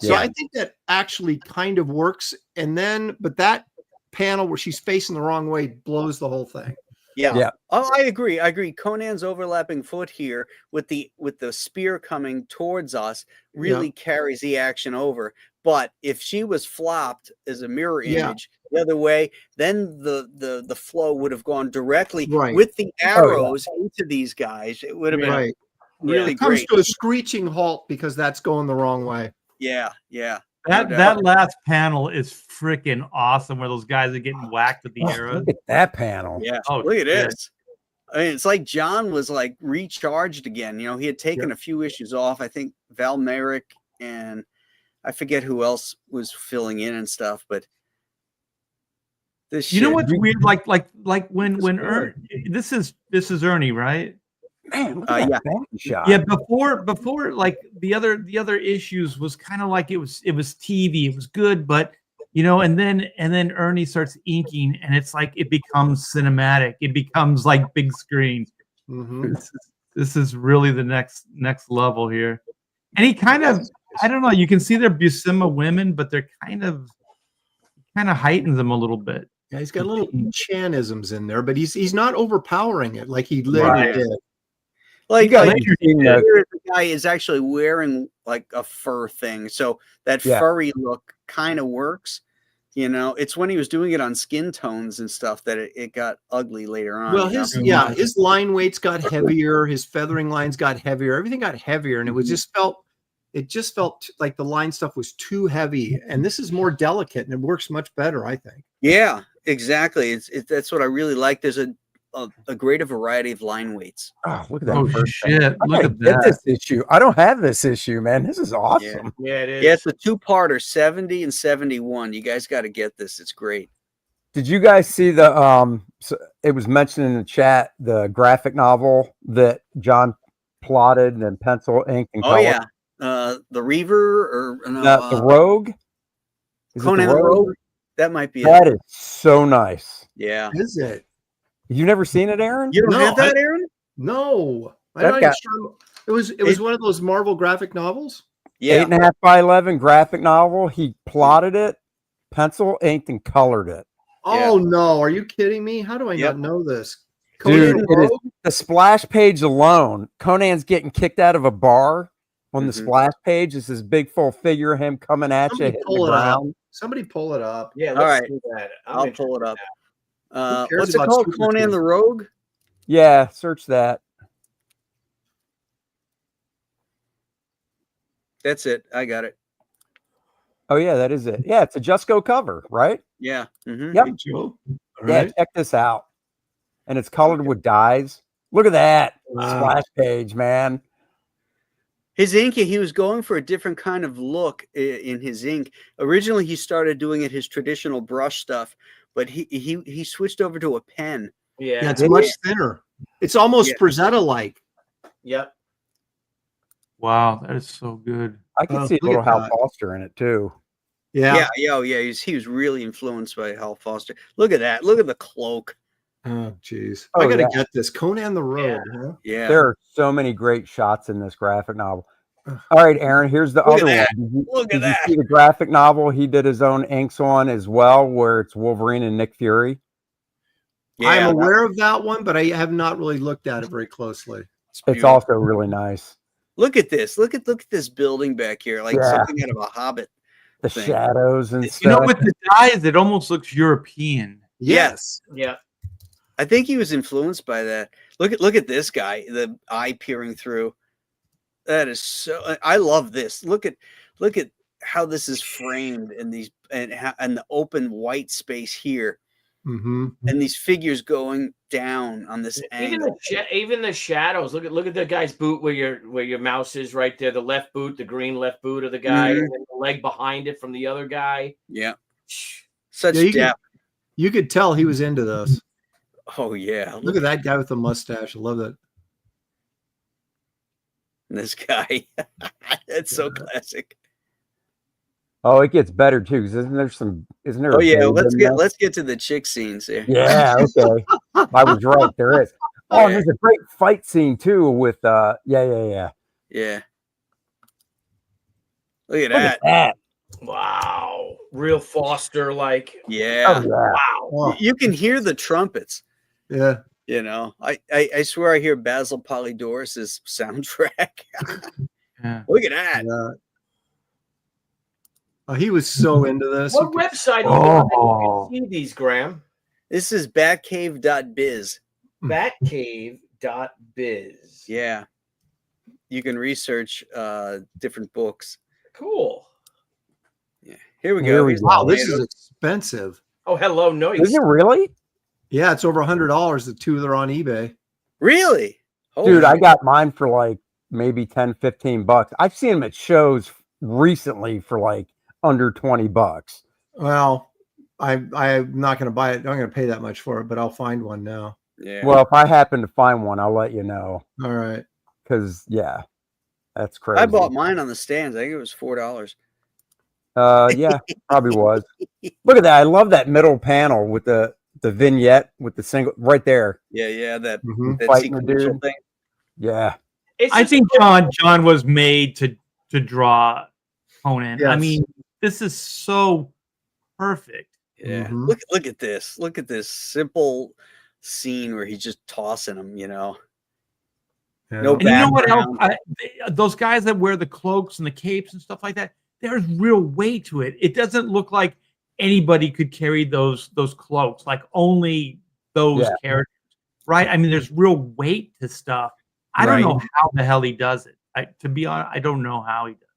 So Yeah. I think that actually kind of works. And then, but that panel where she's facing the wrong way blows the whole thing. Yeah. Yeah. Oh, I agree. I agree. Conan's overlapping foot here with the spear coming towards us really carries the action over. But if she was flopped as a mirror Yeah. image the other way, then the flow would have gone directly Right. with the arrows into these guys. It would have been Right. really It comes great. to a screeching halt because that's going the wrong way. Yeah. Yeah. That last panel is freaking awesome, where those guys are getting whacked with the Oh, arrows. look at that panel. Yeah. Oh, Look at shit. this. I mean, it's like John was like recharged again. You know, he had taken a few issues off. I think Val Merrick and I forget who else was filling in and stuff, but this You know shit- what's weird? Like when good. this is Ernie, right? Man, look at that yeah. back shot. Yeah, before like the other issues was kind of like it was TV, it was good, but you know, and then Ernie starts inking, and it's like it becomes cinematic, it becomes like big screen. Mhm. This is really the next level here, and he kind of, I don't know, you can see they're Buscema women, but they're kind of heightens them a little bit. Yeah, he's got little Chanisms in there, but he's not overpowering it like he later Right. did. like, guys like have seen the- here the guy is actually wearing like a fur thing, so that Yeah. furry look kind of works. You know, it's when he was doing it on skin tones and stuff that it got ugly later on. Well, you know? his line weights got heavier, his feathering lines got heavier, everything got heavier, and it was just felt like the line stuff was too heavy. And this is more delicate and it works much better, I think. Yeah, exactly. That's what I really like. There's a greater variety of line weights. Oh, look at that. Oh first shit! I Look gotta at get that. this issue. I don't have this issue, man. This is awesome. Yeah, it is. Yeah, it's a two-parter, 70 and 71. You guys got to get this. It's great. Did you guys see the so it was mentioned in the chat, the graphic novel that John plotted and then pencil, ink, and Oh color? yeah, the Reaver or no, The Rogue? Is it Conan the Rogue. That might be That it. is so nice. Yeah. Is it? You never seen it, Aaron? You don't No, have that, Aaron? No. I'm That not guy- even sure. It was one of those Marvel graphic novels. Yeah. 8.5 by 11 graphic novel. He plotted it, pencil, inked, and colored it. Oh no, are you kidding me? How do I Yep. not know this? Dude, Conan it is Rogue? the splash page alone. Conan's getting kicked out of a bar on the Mhm. splash page. It's this big full figure of him coming at you, Somebody hitting pull the it up. ground. Somebody pull it up. Yeah, All let's right. do that. I'm I'll interested pull it in up. that. cares What's it about called? Super Conan Team? the Rogue? Yeah, search that. That's it. I got it. Oh yeah, that is it. Yeah, it's a Just Go cover, right? Yeah. Mhm. Yep. Hey, Joe. All Yeah, right. check this out. And it's colored with dyes. Look at that Wow. splash page, man. His ink, he was going for a different kind of look in his ink. Originally, he started doing it his traditional brush stuff, but he switched over to a pen. Yeah, Yeah. it's much thinner. It's almost Yeah. Frazetta-like. Yep. Wow, that is so good. I can Oh, see a look little at Hal that. Foster in it too. Yeah. Yeah. He was really influenced by Hal Foster. Look at that. Look at the cloak. Oh, jeez. Oh, I gotta yeah. get this. Conan the Road. Huh? Yeah. There are so many great shots in this graphic novel. All right, Aaron, here's the Look at other that. one. Did you, Look at did you that. see the graphic novel he did his own inks on as well, where it's Wolverine and Nick Fury? I'm Yeah. aware of that one, but I have not really looked at it very closely. It's beautiful. also really nice. Look at this. Look at this building back here, like Yeah. something out of a Hobbit. The Thing. shadows and You know, stuff. with the dyes, it almost looks European. Yes. Yeah. I think he was influenced by that. Look at this guy, the eye peering through. That is so. I love this. Look at how this is framed in these and the open white space here, Mm-hmm. and these figures going down on this angle. Even the shadows. Look at the guy's boot where your mouse is right there. The left boot, the green left boot of the guy, Mhm. and then the leg behind it from the other guy. Yeah, such Yeah, depth. You could tell he was into this. Oh yeah, Look at that guy with the mustache. I love that. this guy. That's so classic. Oh, it gets better too. Because isn't there? Oh a yeah, babe in there? let's get to the chick scenes here. Yeah, okay. I was right. There is. Oh, and Yeah. there's a great fight scene too with yeah. Yeah. Look at Look at that. that. Wow. Real Foster like. Yeah. Oh yeah. Wow. Oh, You can hear the trumpets. yeah. You know, I swear I hear Basil Polydoris's soundtrack. Yeah. Look at that. Yeah. Oh, he was so into this. What website are you on that Oh. you can see these, Graham? This is Batcave.biz. Batcave.biz. Yeah. You can research different books. Cool. Yeah. Here we Here go. we Here's go. Wow, the this is tomatoes. expensive. Oh, hello, noise. Is it really? Yeah, it's over $100. The two that are on eBay. Really? Dude, I Holy- got mine for like maybe 10, 15 bucks. I've seen them at shows recently for like under 20 bucks. Well, I'm not going to buy it. I'm not going to pay that much for it, but I'll find one now. Yeah. Well, if I happen to find one, I'll let you know. All right. Because yeah, that's crazy. I bought mine on the stands. I think it was $4. Yeah, probably was. Look at that. I love that middle panel with the vignette with the single right there. Yeah, that Mhm. Fighting the sequential dude. thing. Yeah. It's I just- think John was made to draw Conan. I Yes. mean, this is so perfect. Yeah. Mhm. Look at this. Look at this simple scene where he's just tossing them, you know. Yeah. No And you know what else? background. Those guys that wear the cloaks and the capes and stuff like that, there's real weight to it. It doesn't look like anybody could carry those cloaks, like only those Yeah. characters, right? I mean, there's real weight to stuff. I don't Right. know how the hell he does it. To be honest, I don't know how he does it.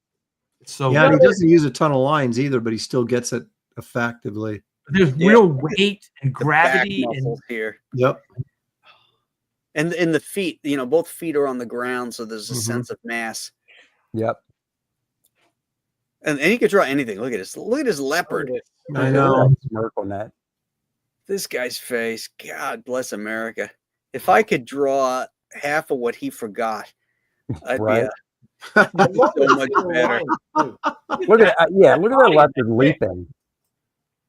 It's so Yeah, and he doesn't use a ton of lines either, but he still gets it effectively. there's Yeah. real weight and The back gravity and muscles here. Yep. And in the feet, you know, both feet are on the ground, so there's a Mhm. sense of mass. Yep. And he could draw anything. Look at this. Look at his leopard. I know. Smirk on that. This guy's face. God bless America. If I could draw half of what he forgot, I'd Right. be so much better. Look at yeah. Look at that leopard leaping.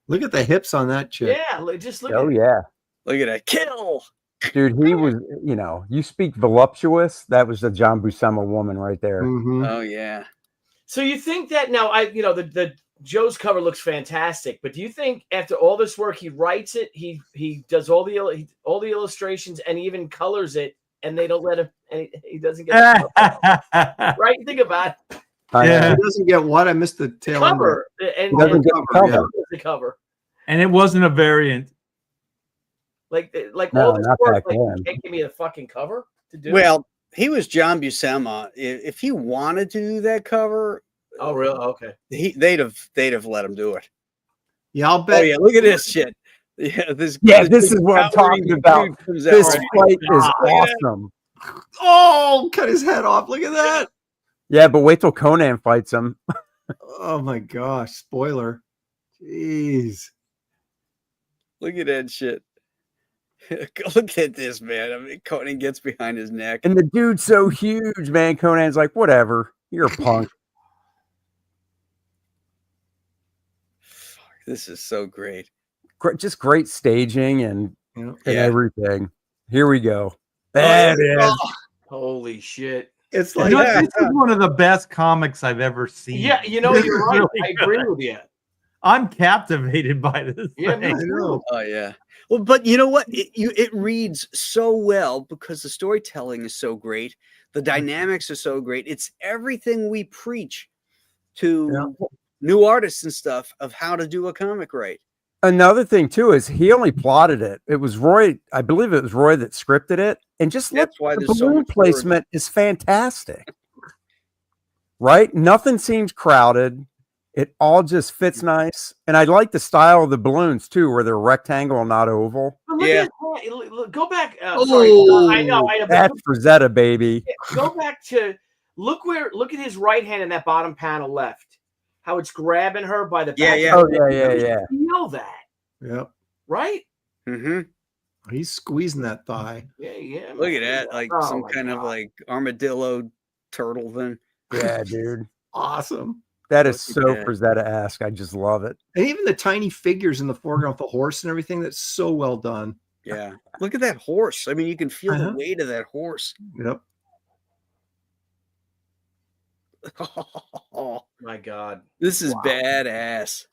Look at the hips on that chick. Yeah, just look Oh at yeah, Look at that. Kill. dude. He was. You know, you speak voluptuous. That was the John Buscema woman right there. Mhm. Oh yeah. So you think that now the Joe's cover looks fantastic, but do you think after all this work he writes it, he does all the illustrations and he even colors it, and they don't let him, and he doesn't get the cover, right? Think about it. Yeah. He doesn't get what? I missed the tail end. Cover and He doesn't get the cover, cover. the cover. And it wasn't a variant. Like No, all this not work, back like you then. can't give me the fucking cover to do. Well, he was John Buscema. If he wanted to do that cover, oh really? Okay. they'd have let him do it. Yeah, I'll Oh bet. yeah, look at this shit. Yeah, this This is what I'm talking about. Comes out This right- fight is Look at that. awesome. Oh, cut his head off. Look at that. Yeah, but wait till Conan fights him. Oh my gosh. Spoiler. Jeez. Look at that shit. Look at this, man. I mean, Conan gets behind his neck. And the dude's so huge, man. Conan's like, whatever. You're a punk. Fuck, this is so great. Just great staging and Yeah. and Yeah. everything. Here we go. There it is. Holy shit. It's You like know what? This is one of the best comics I've ever seen. Yeah, you're This is right. really I agree good. with you. I'm captivated by this. Yeah, thing. I know. Oh yeah. Well, but you know what? It reads so well because the storytelling is so great. The dynamics are so great. It's everything we preach to new artists and stuff of how to do a comic right. Another thing too is he only plotted it. It was Roy, I believe it was Roy that scripted it. And just look, That's why the there's so balloon much word. placement is fantastic. Right? Nothing seems crowded. It all just fits nice. And I like the style of the balloons too, where they're rectangle, not oval. But look Yeah. go back. Oh. Sorry, I know. But That's Rosetta, baby. go back to look at his right hand in that bottom panel left. How it's grabbing her by the back. Yeah, yeah. Oh, yeah. You feel that, Yep. right? Mm-hmm. He's squeezing that thigh. Yeah. Look at that, like Oh, some my kind of God. like armadillo turtle thing. Yeah, dude. Awesome. That is Look so at that. Frazetta-esque. I just love it. And even the tiny figures in the foreground, the horse and everything, that's so well done. Yeah. Look at that horse. I mean, you can feel the Uh-huh. weight of that horse. Yep. Oh, My God. this is Wow. badass.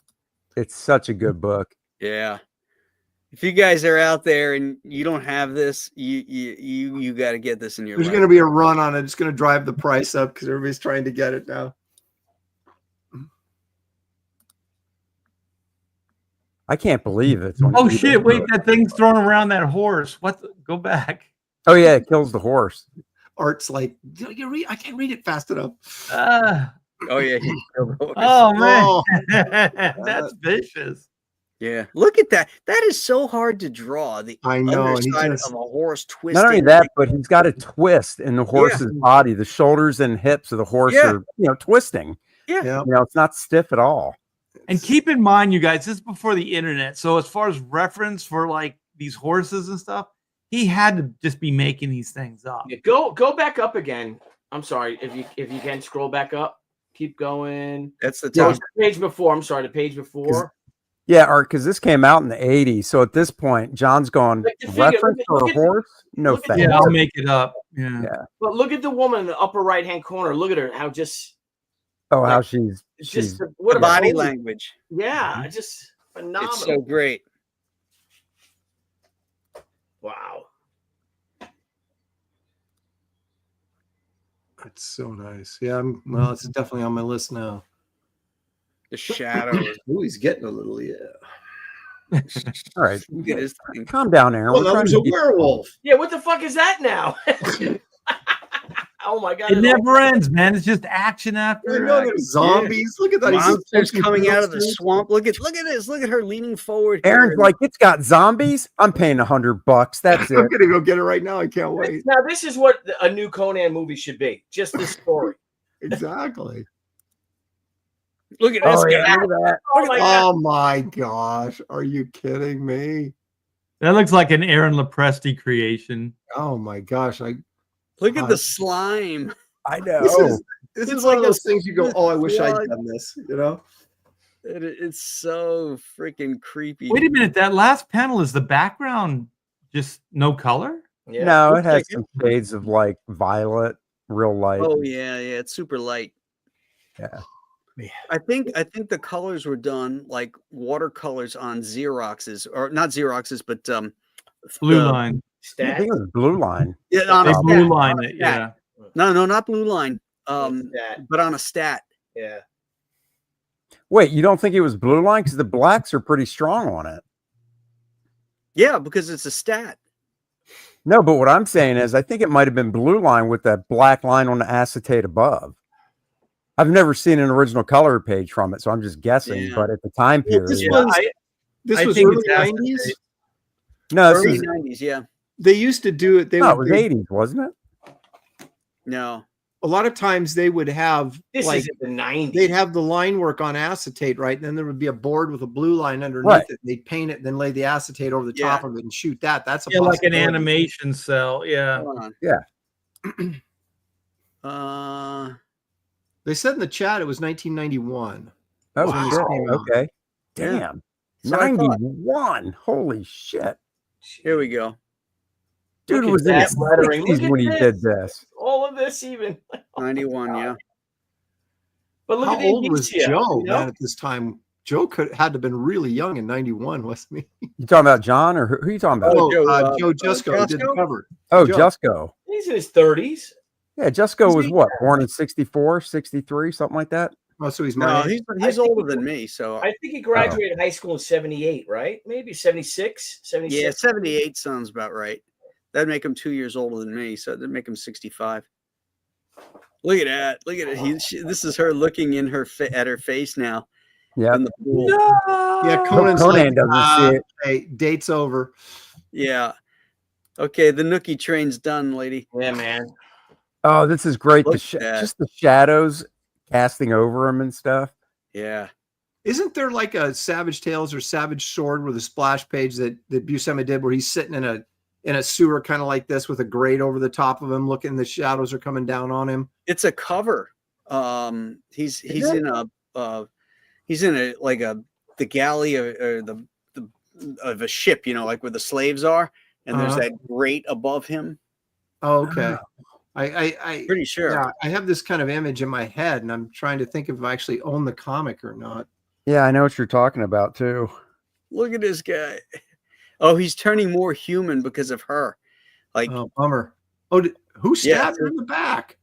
It's such a good book. Yeah. If you guys are out there and you don't have this, you got to get this in your There's life. going to be a run on it. It's going to drive the price up because everybody's trying to get it now. I can't believe it. Oh shit! Wait, that thing's throwing around that horse. What? Go back. Oh yeah, it kills the horse. Art's like, you read, I can't read it fast enough. Oh yeah. He killed the horse. Oh man, Oh. that's vicious. Yeah. Look at that. That is so hard to draw. The I know. And he underside just, of a horse twisting. Not only that, but he's got a twist in the horse's body. The shoulders and hips of the horse Yeah. are, twisting. Yeah. yeah. It's not stiff at all. And keep in mind, you guys, this is before the internet. So as far as reference for like these horses and stuff, he had to just be making these things up. Yeah, go back up again. I'm sorry if you can scroll back up. Keep going. That's the Yeah. top. The page before. I'm sorry, the page before. Yeah, Art, because this came out in the 80s. So at this point, John's going, Like the figure, reference look for at- a horse? No look at the thanks. Yeah, I'll make it up. Yeah. Yeah. But look at the woman in the upper right hand corner. Look at her. How just Oh, how like, she's it's she's just what a Body pose. language. Yeah, just phenomenal. It's so great. Wow. It's so nice. Yeah. Well, it's definitely on my list now. The shadows. Ooh, he's getting a little, yeah. all right. Look at this thing. Calm down, Aaron. Oh, We're that trying was to a get- werewolf. Yeah, what the fuck is that now? Oh my God. It it's never ends, man. It's just action I after know action. there's zombies. Look at that. He's Monsters fucking coming out of the monsters. swamp. Look at this. Look at her leaning forward. here Aaron's and- like, it's got zombies. I'm paying $100. That's I'm it. gonna go get it right now. I can't wait. Now this is what a new Conan movie should be. Just this story. Exactly. look at this Oh, guy. yeah, look at that. Oh my God. Oh my gosh. Are you kidding me? That looks like an Aaron Lepresti creation. Oh my gosh. Look at the slime. I know. This It's is one like of a those things you go, oh, I wish I'd slug. done this, you know? It's so freaking creepy. Wait a minute. That last panel is the background just no color? Yeah. No, it Looks has like some shades of like violet, real light. Oh yeah, it's super light. Yeah. I think the colors were done like watercolors on Xeroxes, or not Xeroxes, but Blue the- line. I Stat. think it was blue line. Yeah, on They a blue stat, line on a it. stat. Yeah. No, not blue line. Stat. But on a stat. Yeah. Wait, you don't think it was blue line? Because the blacks are pretty strong on it. Yeah, because it's a stat. No, but what I'm saying is I think it might have been blue line with that black line on the acetate above. I've never seen an original color page from it, so I'm just guessing. Yeah. But at the time Well, period, this Yeah, was, this I was think early it's acetate. 90s. no, this Early is 90s, yeah. They used to do it. They no, it would, was 80s, wasn't it? No. a lot of times they would have This like is in the 90s. they'd have the line work on acetate, right? And then there would be a board with a blue line underneath Right. it. They'd paint it, then lay the acetate over the Yeah. top of it and shoot that. That's a Yeah, like an possibility. animation cell. Yeah. Hold on. Yeah. They said in the chat it was 1991. That was Wow. good. Okay. Yeah. Damn. So I thought. 91. Holy shit. Here we go. Dude Look at was in that his lettering. 60s Look at when he this. did this. All of this even. 91, yeah. But look How at the old was indicia, Joe, you know? man, at this time? Joe had to have been really young in 91, wasn't he? You talking about John or who are you talking about? Oh, Joe, Joe Jusko who did the Jusko? cover. Oh, Joe. Jusko. He's in his 30s. Yeah, Jusko Is was he? what? Born in 64, 63, something like that? Oh, so he's my No, age. he's I think older than me, so I think he graduated high school in 78, right? Maybe 76, 76. yeah, 78 sounds about right. That'd make him 2 years older than me, so that'd make him 65. Look at that! Look at it. This is her looking in at her face now Yeah. in the pool. Yeah, Conan's Conan like, doesn't see it. hey, date's over. Yeah. Okay, the Nookie train's done, lady. Yeah, man. Oh, this is great. Look at that. Just the shadows casting over him and stuff. Yeah. Isn't there like a Savage Tales or Savage Sword with a splash page that Buscema did where he's sitting in a sewer kind of like this with a grate over the top of him, looking the shadows are coming down on him? It's a cover He's in a like the galley or the of a ship, you know, like where the slaves are, and there's that grate above him. Oh, okay. I Pretty sure. Yeah, I have this kind of image in my head, and I'm trying to think if I actually own the comic or not. Yeah, I know what you're talking about too. Look at this guy. Oh, he's turning more human because of her. Like, Oh, bummer. Oh, who stabbed her in the back?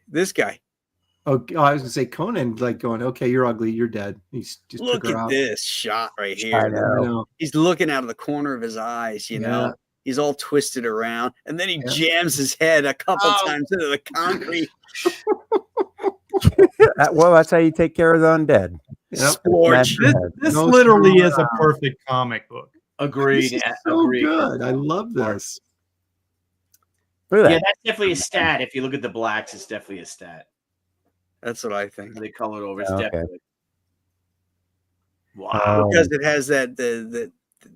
This guy. Oh, I was gonna say Conan, like going, okay, you're ugly, you're dead. He's just Look took her at out. this shot right here. I know. He's looking out of the corner of his eyes, you know. He's all twisted around, and then he jams his head a couple times into the concrete. Well, that's how you take care of the undead. Splorge. This literally is a perfect comic book. Agreed. This is so good. I love this. Look at Yeah, that. that's definitely a stat. If you look at the blacks, it's definitely a stat. That's what I think. They color it over. It's Okay. definitely. Wow. Because it has that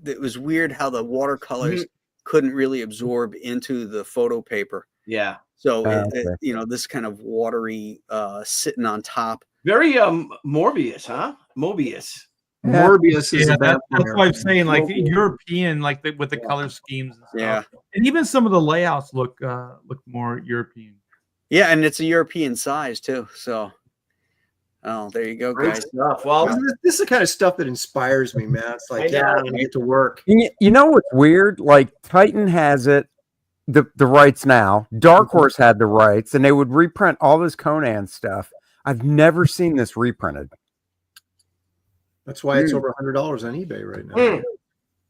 it was weird how the watercolors couldn't really absorb into the photo paper. Yeah. So Okay. you know, this kind of watery sitting on top. Very Morbius, huh? Mobius. Morbius is Yeah, a bad that's why I'm player. saying like European, like with the color schemes and stuff. Yeah. And even some of the layouts look more European. Yeah, and it's a European size too. So, oh, there you go, Great guys. stuff. Well, This is the kind of stuff that inspires me, man. It's like, I know. I'm gonna get to work. You know what's weird? Like Titan has it, the rights now. Dark Horse had the rights, and they would reprint all this Conan stuff. I've never seen this reprinted. That's why it's over $100 on eBay right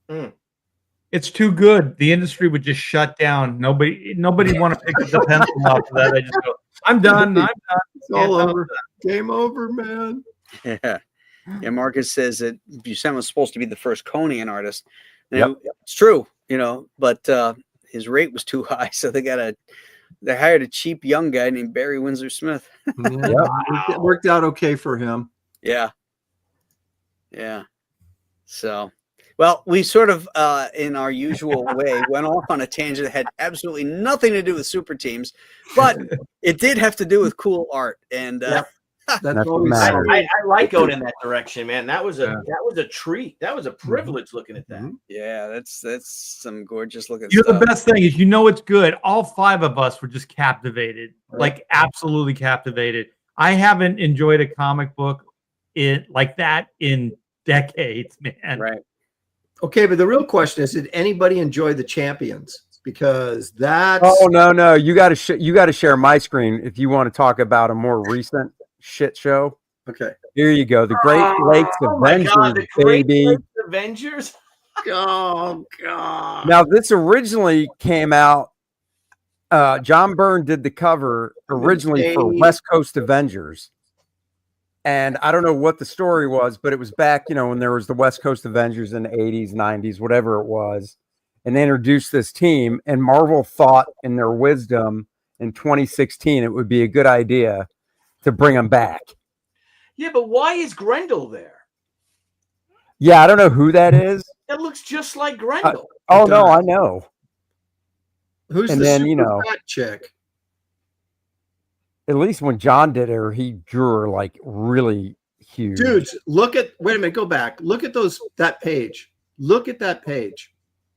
now. It's too good. The industry would just shut down. Nobody want to pick up the pencil off of that. They just go, I'm done. I'm done. It's all over. Game over, man. Yeah. Yeah, Marcus says that Buscema was supposed to be the first Conan artist. Now, it's true, you know, but his rate was too high, so they hired a cheap young guy named Barry Windsor Smith. Yeah, it worked out okay for him. Yeah. Yeah. So, well, we sort of, in our usual way, went off on a tangent that had absolutely nothing to do with super teams, but it did have to do with cool art. And That's what always matters. I like going in that direction, man. That was a treat. That was a privilege looking at that. yeah, that's some gorgeous looking You know, stuff. the best thing is, you know, it's good. All five of us were just captivated, like absolutely captivated. I haven't enjoyed a comic book like that in decades, man. Right. Okay, but the real question is, did anybody enjoy the Champions? Because that's Oh no, you got to share my screen if you want to talk about a more recent shit show. okay. Here you go, the Great Lakes Avengers, the Great baby. Lakes Avengers. Oh God. Now this originally came out. John Byrne did the cover originally for West Coast Avengers, and I don't know what the story was, but it was back, you know, when there was the West Coast Avengers in the 80s, 90s, whatever it was, and they introduced this team. And Marvel thought, in their wisdom, in 2016, it would be a good idea to bring them back. Yeah, but why is Grendel there? Yeah, I don't know who that is. That looks just like Grendel. Oh no, I know. Who's And the then, super you know, fat chick? At least when John did her, he drew her like really huge. Dudes, wait a minute, go back. Look at that page. Look at that page.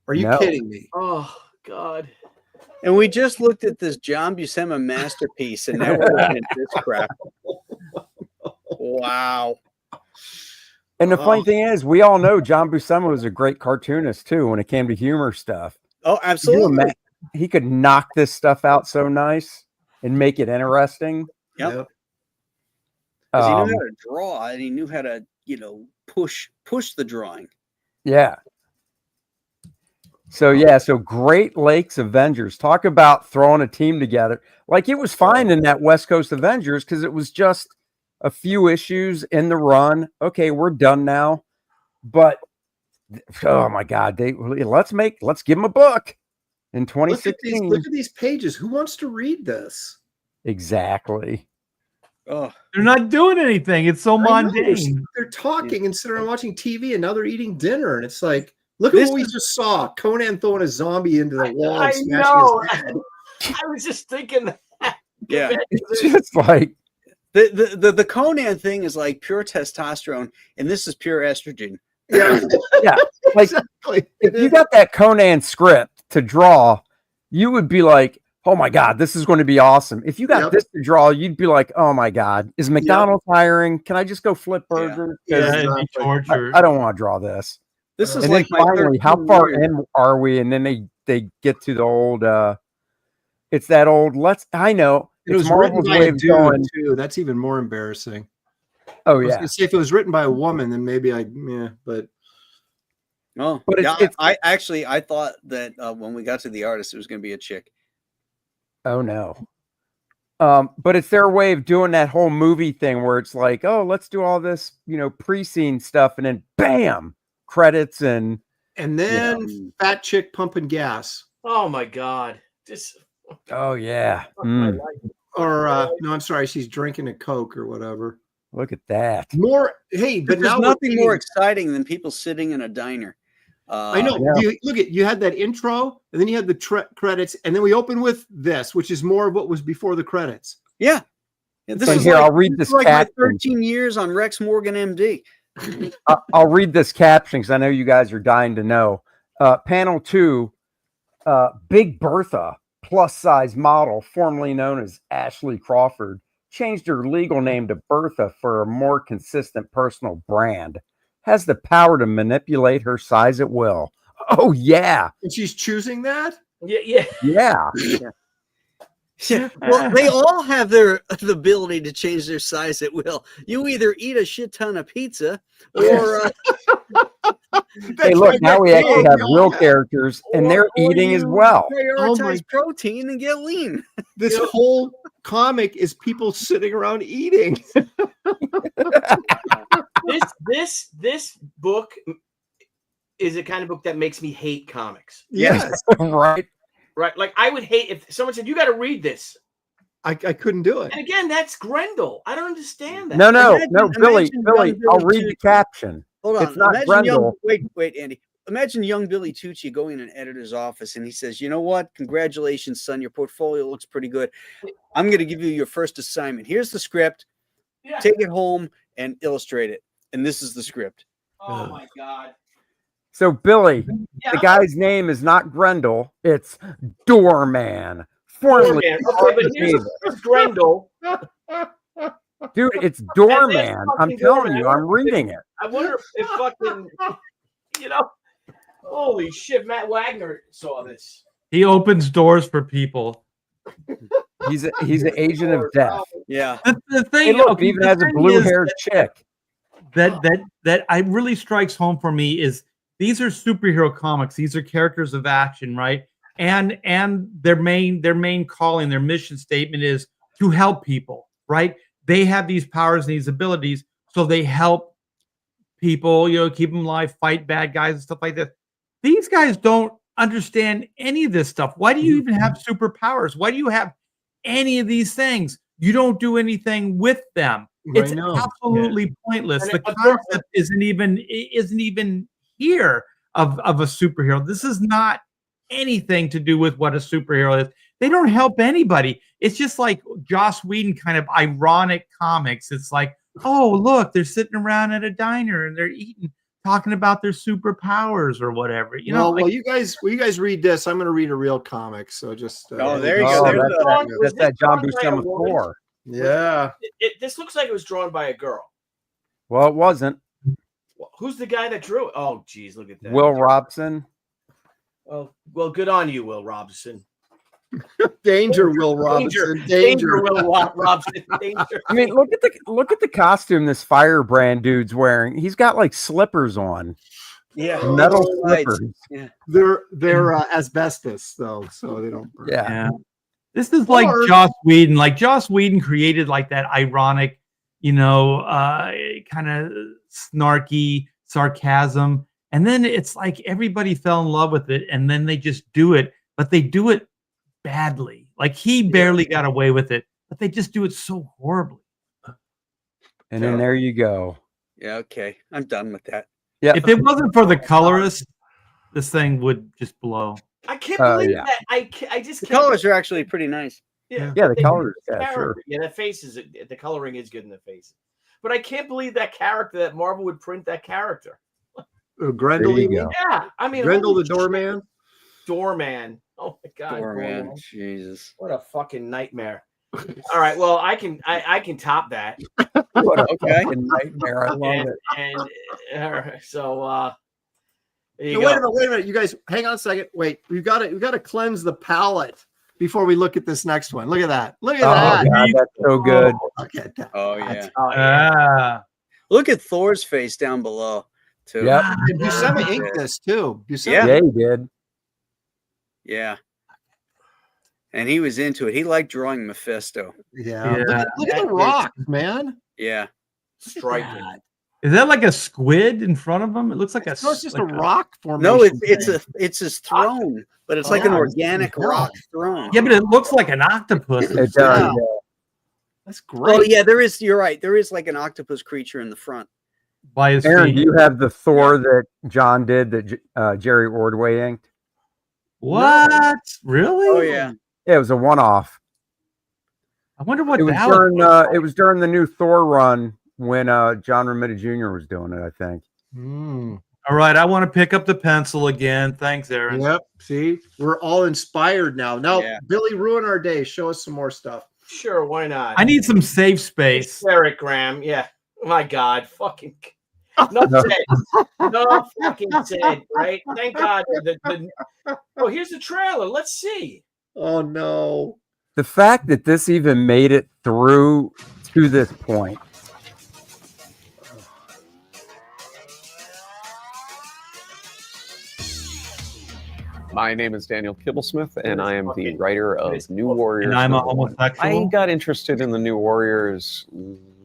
Are you kidding me? Oh God. And we just looked at this John Buscema masterpiece, and now we're looking at this crap. Wow. And the funny thing is, we all know John Buscema was a great cartoonist too when it came to humor stuff. Oh, absolutely. He could knock this stuff out so nice and make it interesting. Yep. He knew how to draw, and he knew how to, you know, push the drawing. Yeah. So Great Lakes Avengers. Talk about throwing a team together. Like, it was fine in that West Coast Avengers because it was just a few issues in the run. Okay, we're done now. But oh my God, let's give them a book in 2016. Look at these pages. Who wants to read this? Exactly. Oh, They're not doing anything. It's so I know, mundane. they're talking and sitting around watching TV, and now they're eating dinner, and it's like, look at what we just saw. Conan throwing a zombie into the wall and I smashing know. his head. I was just thinking that. yeah. It's just like, The Conan thing is like pure testosterone, and this is pure estrogen. Yeah, Yeah, like exactly. if you got that Conan script to draw, you would be like, "Oh my god, this is going to be awesome." If you got Yep. this to draw, you'd be like, "Oh my god, is McDonald's hiring? Can I just go flip burgers?" 'Cause Yeah, it'd be exactly. torture. I don't want to draw this. This is And like then my finally, how 13 far years. in are we? And then they get to the old. It's that old. I know. It It's was written Marvel's by way a of dude going. too. That's even more embarrassing. Oh I was yeah, gonna say if it was written by a woman, then maybe but Oh, But yeah, it's- I thought that when we got to the artist, it was going to be a chick. oh no. But it's their way of doing that whole movie thing where it's like, oh, let's do all this, pre-scene stuff, and then bam, credits and then fat chick pumping gas. Oh my God. This oh yeah, fuck my life. Or no, I'm sorry, she's drinking a Coke or whatever. look at that. More, hey, but There's now we're nothing more eating- exciting than people sitting in a diner. I know. Yeah. You had that intro, and then you had the credits, and then we open with this, which is more of what was before the credits. Yeah. This And is here, like, I'll read this this is like my caption. 13 years on Rex Morgan, MD. I'll read this caption because I know you guys are dying to know. Panel 2, Big Bertha, plus size model, formerly known as Ashley Crawford, changed her legal name to Bertha for a more consistent personal brand. Has the power to manipulate her size at will. Oh, yeah. And she's choosing that? Yeah. Yeah. Yeah. Well, they all have the ability to change their size at will. You either eat a shit ton of pizza or Hey, look, now we actually have real characters and they're or eating as you well. Oh prioritize my- protein and get lean. This whole comic is people sitting around eating. This book is a kind of book that makes me hate comics. Yes, Right? Right? Like I would hate if someone said, "You got to read this." I couldn't do it. And again, that's Grendel. I don't understand that. No, Imagine Billy, young I'll Billy read the Tucci. caption. Hold on. It's not Imagine Grendel. wait, Andy. Imagine young Billy Tucci going in an editor's office and he says, "You know what? Congratulations, son. Your portfolio looks pretty good. I'm going to give you your first assignment. Here's the script. Yeah. Take it home and illustrate it. And this is the script." Oh my God. So, Billy, Yeah. the guy's name is not Grendel, it's Doorman. Formerly, Doorman. Okay, but here's Grendel. dude, it's And Doorman. there's I'm fucking telling Doorman. you, I'm reading it. I wonder if fucking, holy shit, Matt Wagner saw this. He opens doors for people. He's an agent of death. Yeah. The thing, Hey, look, okay, it even the has a thing blue-haired is chick. that I really strikes home for me is these are superhero comics. These are characters of action, right? And their main calling, their mission statement is to help people, right? They have these powers and these abilities, so they help people, keep them alive, fight bad guys and stuff like that. These guys don't understand any of this stuff. Why do you even have superpowers? Why do you have any of these things? You don't do anything with them. It's I know. absolutely pointless. And The concept isn't even here of a superhero. This is not anything to do with what a superhero is. They don't help anybody. It's just like Joss Whedon kind of ironic comics. It's like, oh, look, they're sitting around at a diner and they're eating, talking about their superpowers or whatever. Well, you guys read this. I'm going to read a real comic. So just Oh, there you Oh, go. that's that John Buscema 4. Yeah. This looks like it was drawn by a girl. Well, it wasn't. Who's the guy that drew it? Oh, geez, look at that. Will Robson. Oh, well, good on you, Will Robson. Danger, Will Robinson. Danger. Will Robson. Danger. I mean, look at the costume this firebrand dude's wearing. He's got like slippers on, Yeah. metal Lights. slippers. They're asbestos though, so they don't burn. Yeah. This is like Or- Joss Whedon. Like Joss Whedon created like that ironic, kind of snarky sarcasm. And then it's like everybody fell in love with it and then they just do it, but they do it badly. Like he barely got away with it, but they just do it so horribly. And then there you go. Yeah. Okay. I'm done with that. Yeah. If it wasn't for the colorist, this thing would just blow. I can't believe yeah. that. I just The can't. colors are actually pretty nice. Yeah, the they- colors. the Yeah, sure. character. Yeah, that face is the coloring is good in the face. But I can't believe that character that Marvel would print that character. Grendel, There you you mean? go. Yeah, I mean, Grendel holy the doorman. shit. Doorman. Oh my god, Doorman. Doorman. Jesus. What a fucking nightmare. All right, well, I can top that. What a Okay. fucking nightmare. I love And it. all right, so there you No, go. wait a minute. You guys, hang on a second. Wait, we've got to cleanse the palate before we look at this next one. Look at that. Look at Oh, that. God, that's so good. Look at that. Oh yeah. Oh, yeah. Ah. Look at Thor's face down below too. Yep. And Buscema inked this too. Buscema. Yeah. Yeah, he did. Yeah. And he was into it. He liked drawing Mephisto. Yeah. Yeah. Look at the rock, man. Yeah. Striking. Is that like a squid in front of him? It looks like a. No, it's just like a rock formation. No, it's thing. it's his throne, but it's like an Oh, organic yeah. rock throne. Yeah, but it looks like an octopus. It does. Yeah. Yeah. That's great. Oh yeah, there is. You're right. There is like an octopus creature in the front. By his Aaron, feet. do you have the Thor that John did that Jerry Ordway inked? What? Really? Oh yeah. Yeah, it was a one-off. I wonder what It was that during was. it was during the new Thor run when John Romita Jr. was doing it, I think. Mm. All right, I want to pick up the pencil again. Thanks, Aaron. Yep. See, we're all inspired now. Now, Yeah. Billy, ruin our day. Show us some more stuff. Sure, why not? I need some safe space. Eric Graham. Yeah. Oh my God. Fucking. No said. No fucking said. Right. Thank God. Oh, here's the trailer. Let's see. Oh no. The fact that this even made it through to this point. My name is Daniel Kibblesmith, and I am the writer of New Warriors. And I'm a #1. homosexual. I got interested in the New Warriors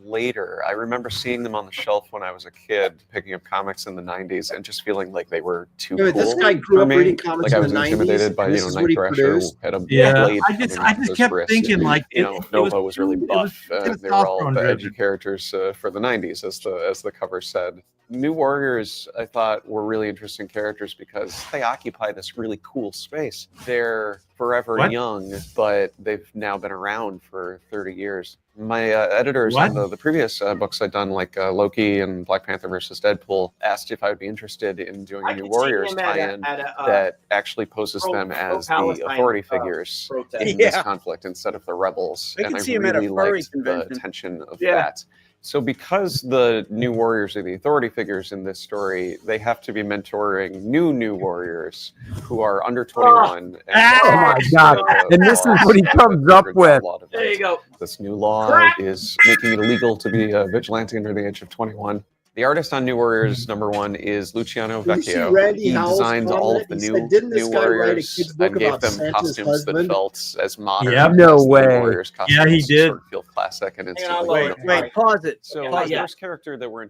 later. I remember seeing them on the shelf when I was a kid, picking up comics in the 90s and just feeling like they were too Yeah, but cool. this guy grew for up me. reading comics Like I in was the 90s, intimidated by, and this Night is what he Thrasher produced. had a Yeah, blade I just coming out of kept his wrist, thinking, and, like, you it- know, it was Nova was really too- it buff. was They were all the testosterone edgy driven. characters for the 90s, as the cover said. New Warriors, I thought, were really interesting characters because they occupy this really cool space. They're forever What? young, but they've now been around for 30 years. My editors What? on the previous books I'd done, like Loki and Black Panther versus Deadpool, asked if I would be interested in doing I a New could see Warriors him at tie-in a that actually poses them as the pro-Palestine, authority figures protest. in this Yeah. conflict instead of the rebels. I And could I see him at a really furry liked the convention. tension of Yeah. that. So because the New Warriors are the authority figures in this story, they have to be mentoring new Warriors who are under 21. Ah! Oh my God. And this is what he comes up with. There you go. This new law Crap. is making it illegal to be a vigilante under the age of 21. The artist on New Warriors #1 is Luciano Did you see Vecchio. Randy He Howell's designed all of comment? the He new, said, "Didn't this new guy write a Warriors kid's book and gave about them Santa's costumes husband?" that felt as modern Yep. as No the way. Warriors costumes. Yeah, he did. Sort of feel classic and Hang on, instantly I'll Wait, lower it. wait, pause it. So Yeah, the not yet. first character that we're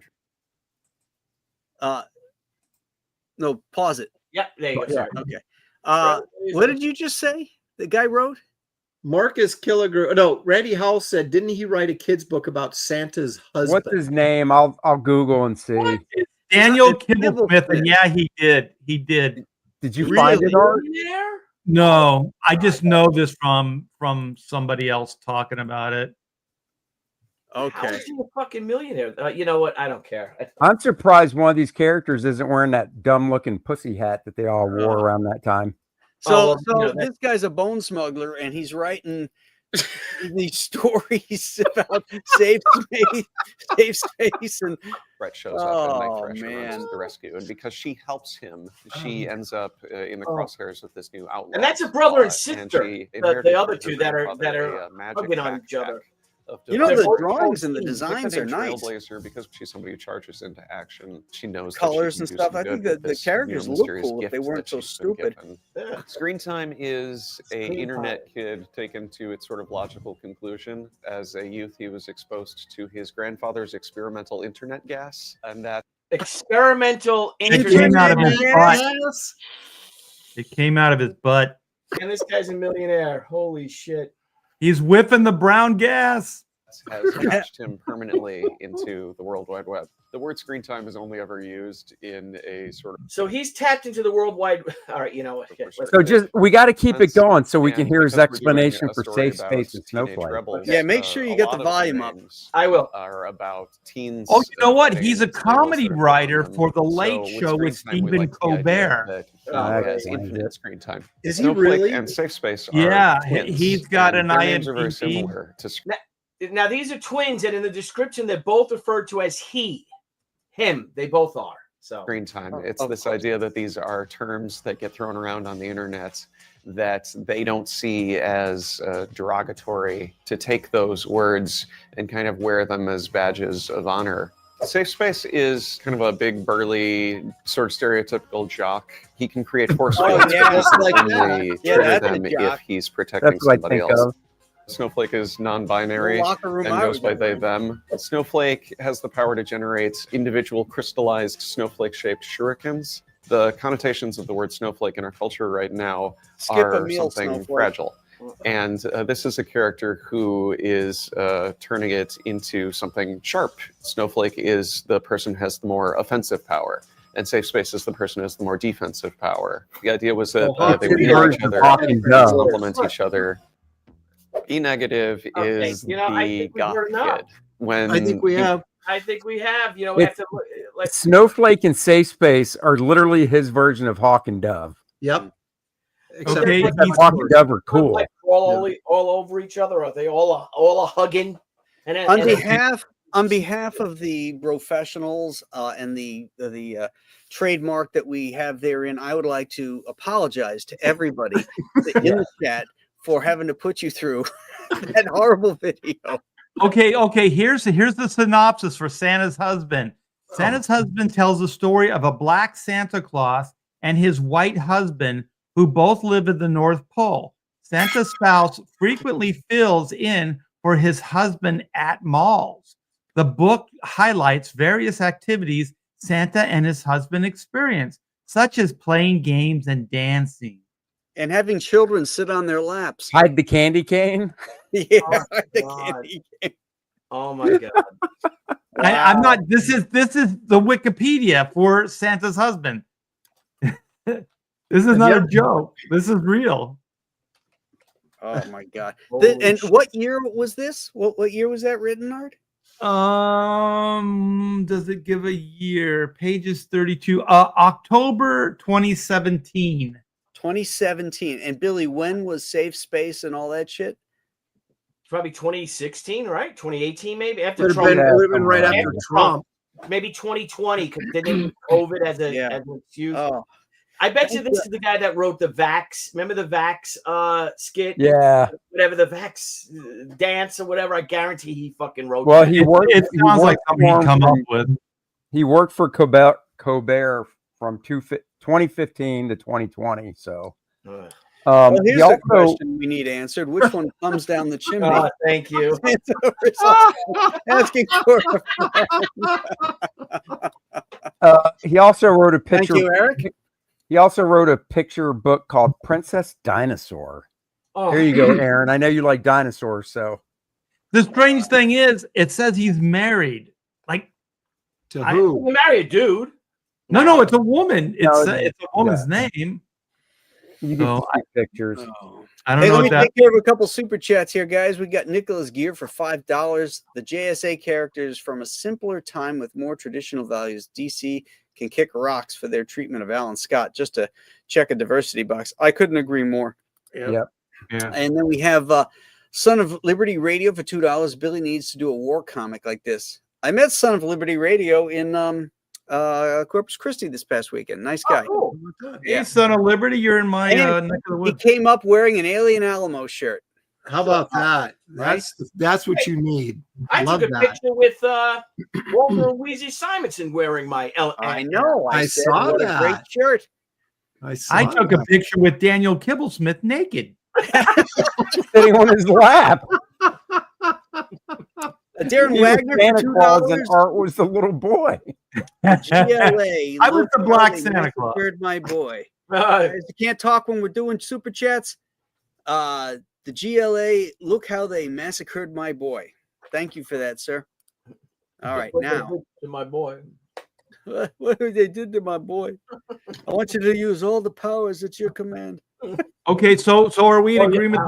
No, pause it. Yeah, there you go. Yeah. Sorry. Okay. What did you just say? The guy wrote? Marcus Killigrew. No, Randy Howell said, didn't he write a kid's book about Santa's husband? What's his name? I'll Google and see. What? Daniel It's Kibblesmith. Kibblesmith, and yeah, he did. He did. Did you Really? find it, Art? Millionaire? No, I just know this from somebody else talking about it. How Okay. is he a fucking millionaire? You know what? I don't care. I'm surprised one of these characters isn't wearing that dumb-looking pussy hat that they all wore around that time. So, Oh, well, you know, this guy's a bone smuggler, and he's writing these stories about safe space, and Brett shows up and Oh, Night Thrasher runs man. to the rescue. And because she helps him, she ends up in the crosshairs with this new outlaw. And that's a brother and squad, sister, she the inherited other from two her that are grandfather a magic hugging on each backpack other. of you know devices. the both drawings and the both designs With are the name nice. Trailblazer, because she's somebody who charges into action. She knows that Colors she and can do stuff. some I think good with the this, characters look mysterious cool if they gift weren't that so she's been stupid. given. Yeah. Screen time is a Screen internet time. kid taken to its sort of logical conclusion. As a youth, he was exposed to his grandfather's experimental internet gas, and that Experimental It came out of his butt. Yes. It came out of his butt. And this guy's a millionaire. Holy shit. He's whiffing the brown gas. has attached him permanently into the World Wide Web. The word screen time is only ever used in a sort of. So he's tapped into the worldwide. All right, you know what? So just we got to keep it going so we can And hear his because we're doing explanation a for story safe about space and teenage Snowflake. rebels, Yeah, make sure you a get lot the of volume up. names I will. Are about teens. Oh, you know what? getting He's a labels comedy that are put on writer them. for The Late So Show with screen time, we Stephen like the idea Colbert. that he Oh, has right. infinite screen time. Is he Snowflake really? and Safe Space are Yeah, twins, he's got and an their names are very IMDb. similar to Now these are twins, and in the description, they're both referred to as he, him. They both are. So screen time. Oh, It's of this course. idea that these are terms that get thrown around on the internet that they don't see as derogatory, to take those words and kind of wear them as badges of honor. Safe Space is kind of a big, burly, sort of stereotypical jock. He can create force Oh, fields, yeah, but it's like only that. Yeah, trigger that's a them jock. if he's protecting That's what I somebody think else. of. Snowflake is non-binary Locker room and I goes would by go they, in. them. Snowflake has the power to generate individual crystallized snowflake-shaped shurikens. The connotations of the word snowflake in our culture right now Skip a are meal, something Snowflake. fragile. And this is a character who is turning it into something sharp. Snowflake is the person who has the more offensive power, and Safe Space is the person who has the more defensive power. The idea was that they would heal each other, complement each other. E negative Okay, is you know, I the think we've goth heard enough. kid. When I think we he- have. I think we have. You know, we have It's- to like. Snowflake and Safe Space are literally his version of Hawk and Dove. Yep. Except Okay, for he's- Hawk and Dove are cool. Like all over each other. Are they all a hugging? And then, On and then- behalf of the professionals and the trademark that we have therein, I would like to apologize to everybody in the chat for having to put you through that horrible video. Okay. Here's the synopsis for Santa's husband. Santa's husband tells the story of a black Santa Claus and his white husband who both live at the North Pole. Santa's spouse frequently fills in for his husband at malls. The book highlights various activities Santa and his husband experience, such as playing games and dancing. And having children sit on their laps. Hide the candy cane. Yeah, Oh, the God. candy cane. oh my god! I'm not. This is the Wikipedia for Santa's husband. This is not a joke. This is real. Oh my god! Holy And shit. what year was this? What year was that written, Art? Does it give a year? Pages 32. October 2017. 2017. And Billy, when was Safe Space and all that shit? Probably 2016, right? 2018, maybe after Would have Trump. been right Yeah. after Trump. Maybe 2020 because they didn't use COVID as a Yeah. as an excuse. Oh, I bet you this is the guy that wrote the Vax. Remember the Vax skit? Yeah. Whatever the Vax dance or whatever. I guarantee he fucking wrote. Well, that. he worked. It he sounds like worked something for he'd him come up from- with. He worked for Colbert from 2015 to 2020. So, Ugh. well, here's he the also question we need answered. Which one comes down the chimney? Thank you. Asking for he also wrote a Thank picture. you, Eric. He also wrote a picture book called Princess Dinosaur. Oh, There you go, Aaron. I know you like dinosaurs, so The strange thing is, it says he's married. Like, To I- who? you marry a dude. no, it's a woman. No, It's a woman's name. you get Oh, to see pictures. I don't Hey, know let me what that. take care of a couple super chats here, guys. We got Nicholas Gear for $5. The JSA characters from a simpler time with more traditional values. DC can kick rocks for their treatment of Alan Scott. Just to check a diversity box. I couldn't agree more. Yep. Yeah. And then we have Son of Liberty Radio for $2. Billy needs to do a war comic like this. I met Son of Liberty Radio in Corpus Christi this past weekend. Nice guy. Oh, cool. Hey, Son of Liberty, you're in my And neck of the He woods. came up wearing an Alien Alamo shirt. How about that? That's what you need. I Love took a that. picture with Walter Weezy Simonson wearing my I know. I said, saw what that. a great shirt. I took a picture with Daniel Kibblesmith naked. Sitting on his lap. Darren He was Wagner Santa for Claus and $2. Art was the little boy. GLA. I was look the how Black they Santa Claus. massacred my boy. Uh, Guys, you can't talk when we're doing super chats. The GLA. Look how they massacred my boy. Thank you for that, sir. All right, What they now. did to my boy. What they did to my boy? I want you to use all the powers at your command. Okay, so are we in Oh, yeah. agreement?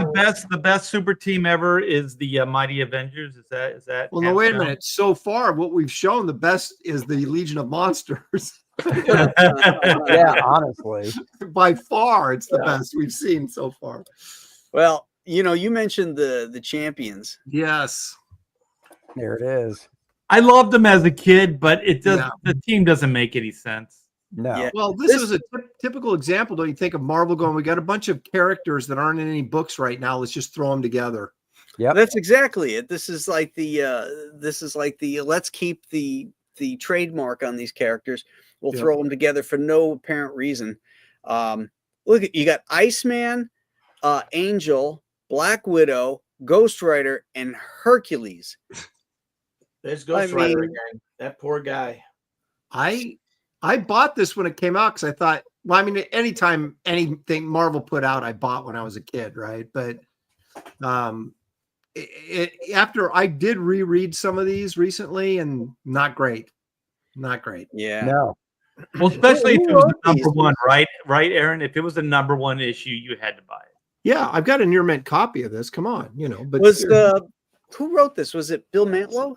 The best super team ever is the Mighty Avengers. Is that? Well, no, wait a hands minute. So far, what we've shown, the best is the Legion of Monsters. down? Yeah, honestly. By far, it's the best we've seen so far. Well, you mentioned the champions. Yes. There it is. I loved them as a kid, but it does. Yeah. The team doesn't make any sense. No. Yeah. Well, this is a typical example. Don't you think of Marvel going, we got a bunch of characters that aren't in any books right now. Let's just throw them together. Yep. That's exactly it. This is like the let's keep the trademark on these characters. We'll Yep. throw them together for no apparent reason. Look, you got Iceman, Angel, Black Widow, Ghost Rider, and Hercules. There's Ghost I Rider mean- again. That poor guy. I bought this when it came out because I thought, well, I mean, anytime anything Marvel put out, I bought when I was a kid, right? But after I did reread some of these recently, and not great. Yeah. No. Well, especially if Who it was wrote the number these? one, right, Aaron? If it was the number one issue, you had to buy it. Yeah, I've got a near mint copy of this. Come on, but Was who wrote this? Was it Bill Mantlo?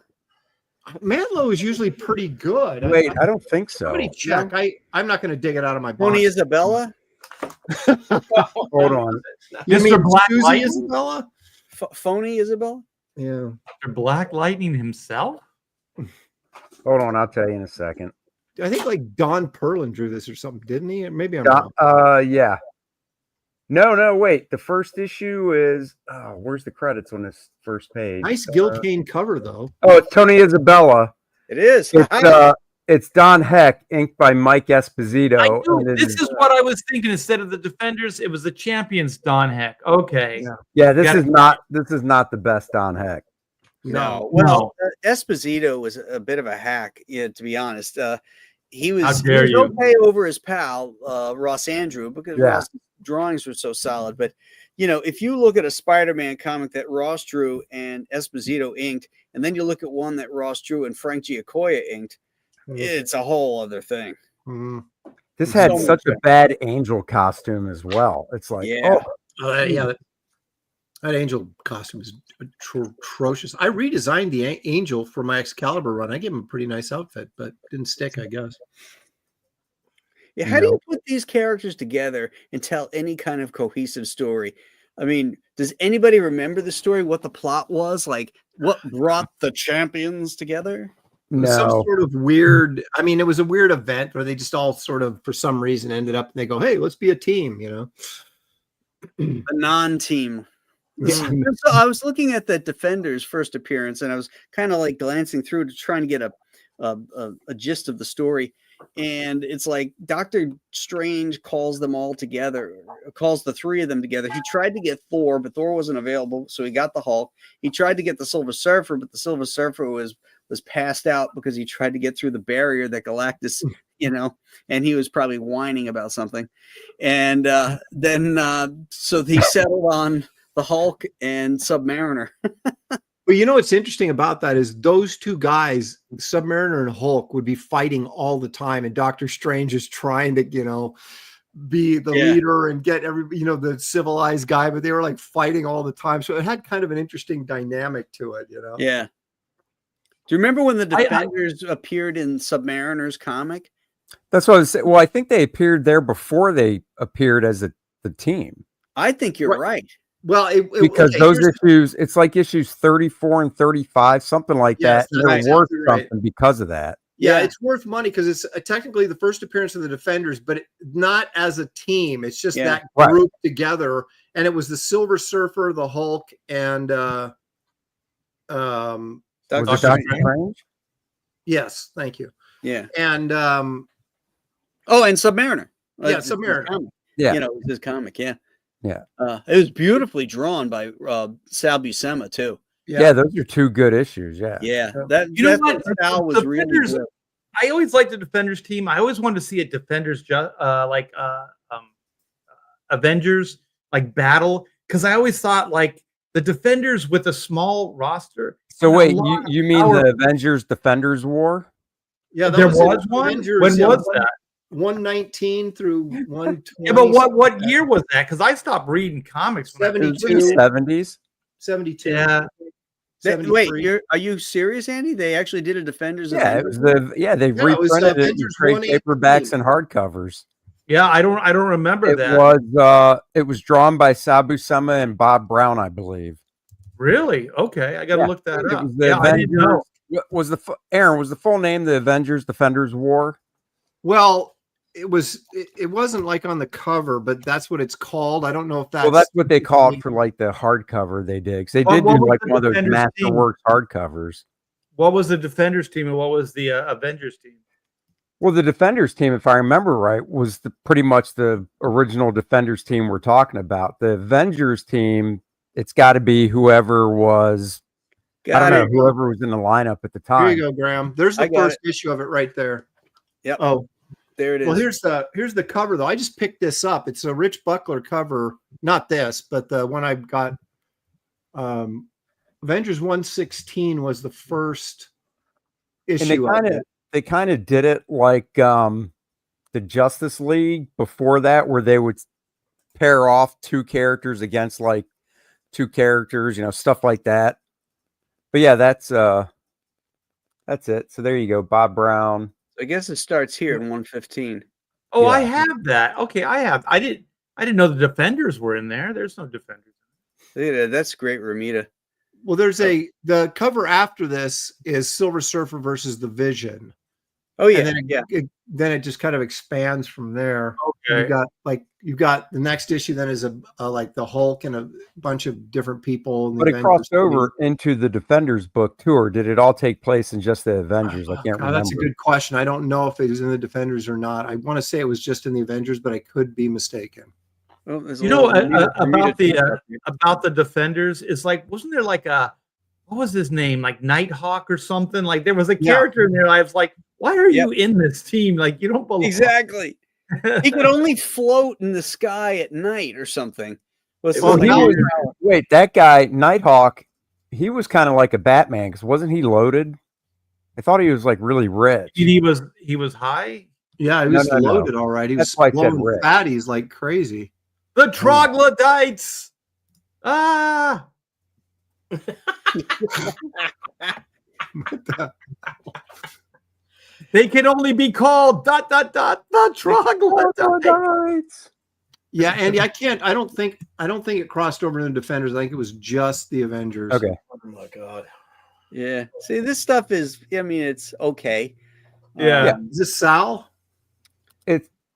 Mantlo is usually pretty good. Wait, I don't think so. Somebody check. I'm not going to dig it out of my box. Tony Isabella? Hold on. You Mr. mean Black Susie Lightning? Isabella? Phony Isabella? Yeah. Mr. Black Lightning himself? Hold on. I'll tell you in a second. I think like Don Perlin drew this or something, didn't he? Maybe I'm wrong. Yeah. No, wait. The first issue is where's the credits on this first page? Nice Gil Kane cover though. Oh, it's Tony Isabella. It is. It's Don Heck, inked by Mike Esposito. I knew, and it this is what I was thinking. Instead of the Defenders, it was the Champions. Don Heck. Okay. Yeah, this Got is not the best Don Heck. No. No. Well, Esposito was a bit of a hack, to be honest. He How was dare you. okay over his pal, Ross Andrew, because Yeah. Ross's drawings were so solid. But, if you look at a Spider-Man comic that Ross drew and Esposito inked, and then you look at one that Ross drew and Frank Giacoia inked, it's a whole other thing. Mhm. This had So such a much bad Angel costume as well. It's like, Yeah. Yeah, that Angel costume is atrocious. I redesigned the Angel for my Excalibur run. I gave him a pretty nice outfit, but didn't stick, I guess. Yeah, how do you put these characters together and tell any kind of cohesive story? I mean, does anybody remember the story, what the plot was? Like, what brought the champions together? It was some no. sort of weird. I mean, it was a weird event where they just all sort of, for some reason, ended up and they go, "Hey, let's be a team," A non-team. Yeah. And so I was looking at that Defenders first appearance, and I was kind of like glancing through to trying to get a gist of the story. And it's like Doctor Strange calls them all together, calls the three of them together. He tried to get Thor, but Thor wasn't available, so he got the Hulk. He tried to get the Silver Surfer, but the Silver Surfer was passed out because he tried to get through the barrier that Galactus, and he was probably whining about something. And then so he settled on the Hulk and Submariner. But what's interesting about that is those two guys, Submariner and Hulk, would be fighting all the time, and Doctor Strange is trying to, be the leader and get the civilized guy, but they were like fighting all the time. So it had kind of an interesting dynamic to it, Yeah. Do you remember when the Defenders appeared in Submariner's comic? That's what I was saying. Well, I think they appeared there before they appeared as the team. I think you're right. Well, Because okay, those here's- issues, it's like issues 34 and 35, something like Yes, that. And that's they're worth exactly right. something because of that. Yeah, Yeah. it's worth money because it's technically the first appearance of the Defenders, but not as a team. It's just Yeah. that Right. group together, and it was the Silver Surfer, the Hulk, and Was Doctor it Doctor Strange? Strange? yes, thank you. Yeah. And Oh, and Submariner. Yeah, It's his Submariner. comic. Yeah. It was his comic. Yeah. Yeah. It was beautifully drawn by Sal Buscema too. Yeah, those are two good issues. Yeah. Yeah. Yeah. That You know that what? Sal was really Defenders- good. I always liked the Defenders team. I always wanted to see a Defenders, Avengers, like battle, because I always thought like the Defenders with a small roster. So and a wait, lot you of mean power. the Avengers Defenders War? Yeah, that There was, was one? When was that? 119 through 120. Yeah, but what year was that? Because I stopped reading comics. When I- It was 72. in the 70s. 72. Yeah. Wait, 73. are you serious, Andy? They actually did a Defenders. Yeah, it Avengers? was they Yeah, it was reprinted it in Avengers trade 118. paperbacks and hardcovers. Yeah, I don't remember It that. was drawn by Sabu Sama and Bob Brown, I believe. Really? Okay, I got to Yeah, look that It up. was the Yeah, I didn't know. Avengers. What was Aaron, was the full name the Avengers Defenders War? Well, it wasn't like on the cover, but that's what it's called. I don't know if that's Well, that's what they called for like the hardcover they did. 'Cause they What did was do like the one of those Defenders team? Masterworks hardcovers. What was the Defenders team and what was the Avengers team? Well, the Defenders team, if I remember right, was pretty much the original Defenders team we're talking about. The Avengers team, it's got to be whoever was, I don't know, whoever was in the lineup at the Here time. you go, Graham. There's I the got first issue of it right there. Yep. Oh, There it is. well, here's the cover though. I just picked this up. It's a Rich Buckler cover, not this, but the one I've got. Avengers 116 was the first issue. They kind of did it like the Justice League before that, where they would pair off two characters against like two characters, stuff like that. But yeah, that's it. So there you go, Bob Brown. I guess it starts here in 115. Oh, I Yeah. have that. Okay, I have. I didn't know the Defenders were in there. There's no Defenders. Look at that. That's great, Ramita. Well, there's the cover after this is Silver Surfer versus the Vision. Oh yeah, And then it just kind of expands from there. Okay. You've got the next issue then is a like the Hulk and a bunch of different people. And the But it Avengers crossed team. over into the Defenders book too, or did it all take place in just the Avengers? I can't God, remember. that's a good question. I don't know if it was in the Defenders or not. I want to say it was just in the Avengers, but I could be mistaken. Well, there's a You know little Ramita about the Defenders is like, wasn't there like what was his name, like Nighthawk or something? Like there was a Yeah. character in there. I was like, why are you in this team? Like you don't belong. Exactly. He could only float in the sky at night or something. Was Well, something he like was- that. Wait, that guy Nighthawk, he was kind of like a Batman because wasn't he loaded? I thought he was like really rich. He was high. Yeah, he No, was no, no. loaded all right. He was That's why I said blowing rich. fatties like crazy. The troglodytes. Ah. They can only be called ... the troglodytes. Yeah, Andy, I don't think it crossed over into the Defenders. I think it was just the Avengers. Okay. Oh my god. Yeah. See, this stuff is. I mean, it's okay. Yeah. Is this Sal?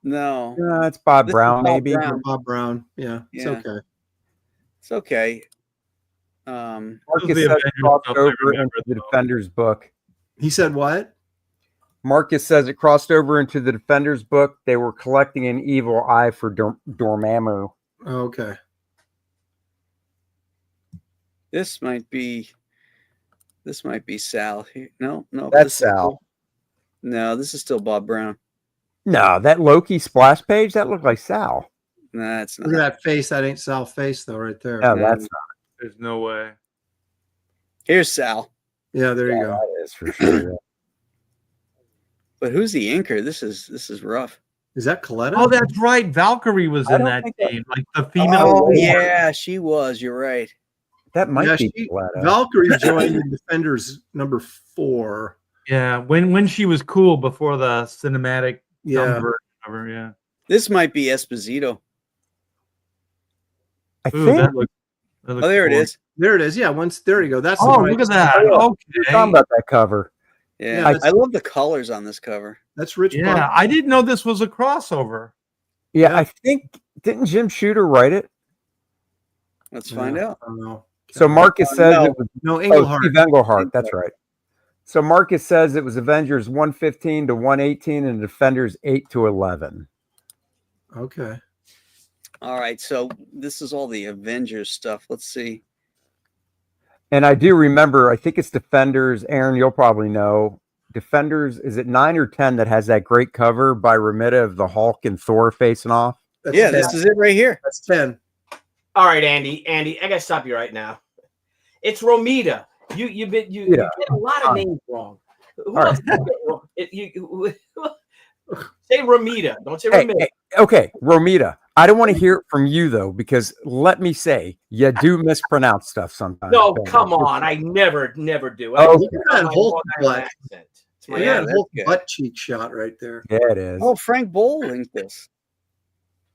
No, It's Bob This is Brown, Bob maybe. Brown. Bob Brown. Yeah, it's Yeah. okay. it's okay. Marcus The says it Avengers crossed stuff I over remember, into the though. Defenders book. He said what? Marcus says it crossed over into the Defenders book. They were collecting an evil eye for Dormammu. Oh, okay. This might be Sal. Here. No, That's this is Sal. still- no, this is still Bob Brown. No, that Loki splash page, that looked like Sal. Nah, it's Look at not. that face. That ain't Sal's face though, right there. No, Yeah. that's not. There's no way. Here's Sal. Yeah, there you go. That is for sure. yeah. But who's the inker? This is rough. Is that Coletta? Oh, that's right. Valkyrie was I in don't that think that- team, like the female. Oh War. yeah, she was. You're right. That might Yeah, be Coletta. Valkyrie joined in Defenders number 4. Yeah, when she was cool before the cinematic Yeah. dumb version of her. Yeah. This might be Esposito. I Ooh, think that looks Oh, there it cool. is. There it is. Yeah, there you go. That's the Oh, one I look at just- that. we're talking Okay. about that cover. Yeah, Yeah, I love the colors on this cover. That's Rich. Yeah, Buckler. I didn't know this was a crossover. Yeah, Yeah. I think, didn't Jim Shooter write it? Let's find out. I don't know. So Marcus says no. it was No, Oh, Englehart. Steve Englehart. That's right. So Marcus says it was Avengers 115 to 118 and Defenders 8 to 11. Okay. All right, so this is all the Avengers stuff. Let's see. And I do remember, I think it's Defenders. Aaron, you'll probably know. Defenders, is it 9 or 10 that has that great cover by Ramita of the Hulk and Thor facing off? That's Yeah, 10. this is it right here. That's 10. All right, Andy, I gotta stop you right now. It's Romita. You get a lot of names wrong. Who else did you get wrong? Say Romita. Don't say Romita. Hey, okay, Romita. I don't want to hear it from you though, because let me say, you do mispronounce stuff sometimes. No, come on. I never do. Oh, look at that Hulk butt. Accent. Yeah, that's Hulk good. butt cheek shot right there. Yeah, it is. Oh, Frank Bowl linked this.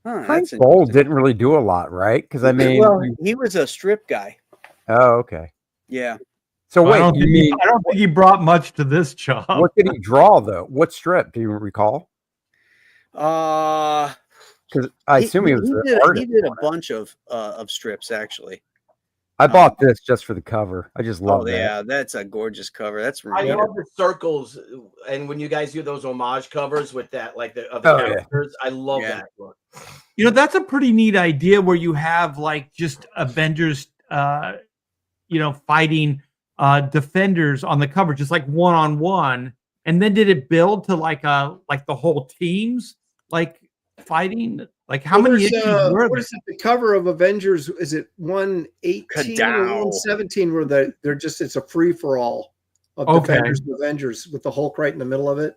Huh, Frank that's Bowl interesting. didn't really do a lot, right? Because I mean, well, he was a strip guy. oh, okay. Yeah. So I wait, don't you think mean I don't think he brought much to this job. what did he draw though? What strip? Do you recall? Because I assume he was the artist. He did a on it. bunch of strips actually. I bought this just for the cover. I just love Oh that. yeah, that's a gorgeous cover. That's I Romita. love the circles, and when you guys do those homage covers with that, like the Oh, yeah. characters, I love Yeah. that look. You know, that's a pretty neat idea where you have like just Avengers, fighting defenders on the cover, just like one-on-one. And then did it build to like the whole teams like fighting? Like how many issues were what there? is it, the cover of Avengers? Is it 118 or Kadow. 117 where they're just it's a free for all of Okay. Defenders and Avengers with the Hulk right in the middle of it?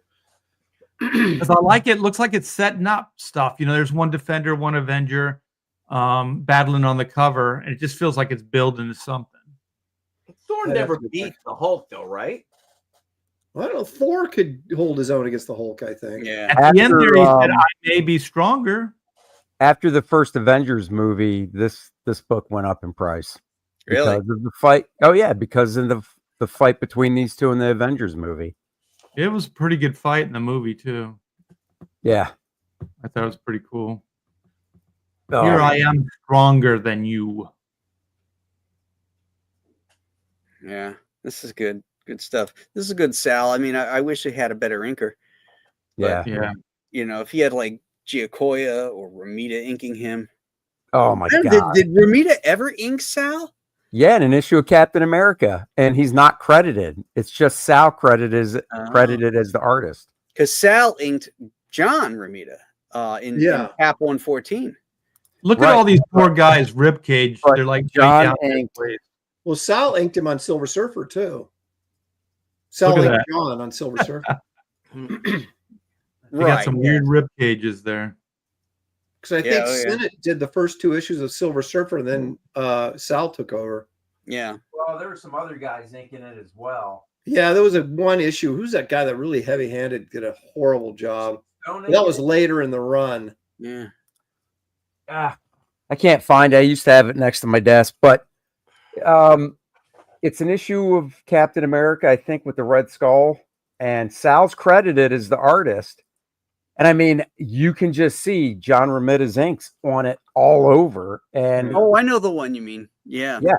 Because I like it. Looks like it's setting up stuff. You know, there's one defender, one Avenger battling on the cover, and it just feels like it's building to something. Thor I'd never have to beat check. the Hulk, though, right? I don't know. Thor could hold his own against the Hulk, I think. Yeah. At the end After, there, he said, "I may be stronger." After the first Avengers movie, this book went up in price. Really? Because of the fight. Oh yeah, because of the fight between these two in the Avengers movie. It was a pretty good fight in the movie too. Yeah. I thought it was pretty cool. Oh, Here I am, stronger than you. Yeah. This is good. Good stuff. This is a good Sal. I mean, I wish he had a better inker. yeah. Yeah. You know, if he had like Giacoya or Romita inking him. Oh my Did, god. did Romita ever ink Sal? Yeah, in an issue of Captain America, and he's not credited. It's just Sal credited as the artist. Because Sal inked John Romita in Cap 114. Look Right. at all these poor guys, rib cage. But They're like John down their inked- waist. Well, Sal inked him on Silver Surfer too. Sal Look at inked that. John on Silver Surfer They got some weird rib cages there. because I think Sinnott did the first two issues of Silver Surfer, and then Sal took over. Yeah. Well, there were some other guys inking it as well. Yeah, there was one issue. Who's that guy that really heavy-handed did a horrible job? That was later in the run. Yeah. I can't find it. I used to have it next to my desk, but it's an issue of Captain America, I think, with the Red Skull, and Sal's credited as the artist. And I mean, you can just see John Romita's inks on it all over, and Oh, I know the one you mean. Yeah. Yeah.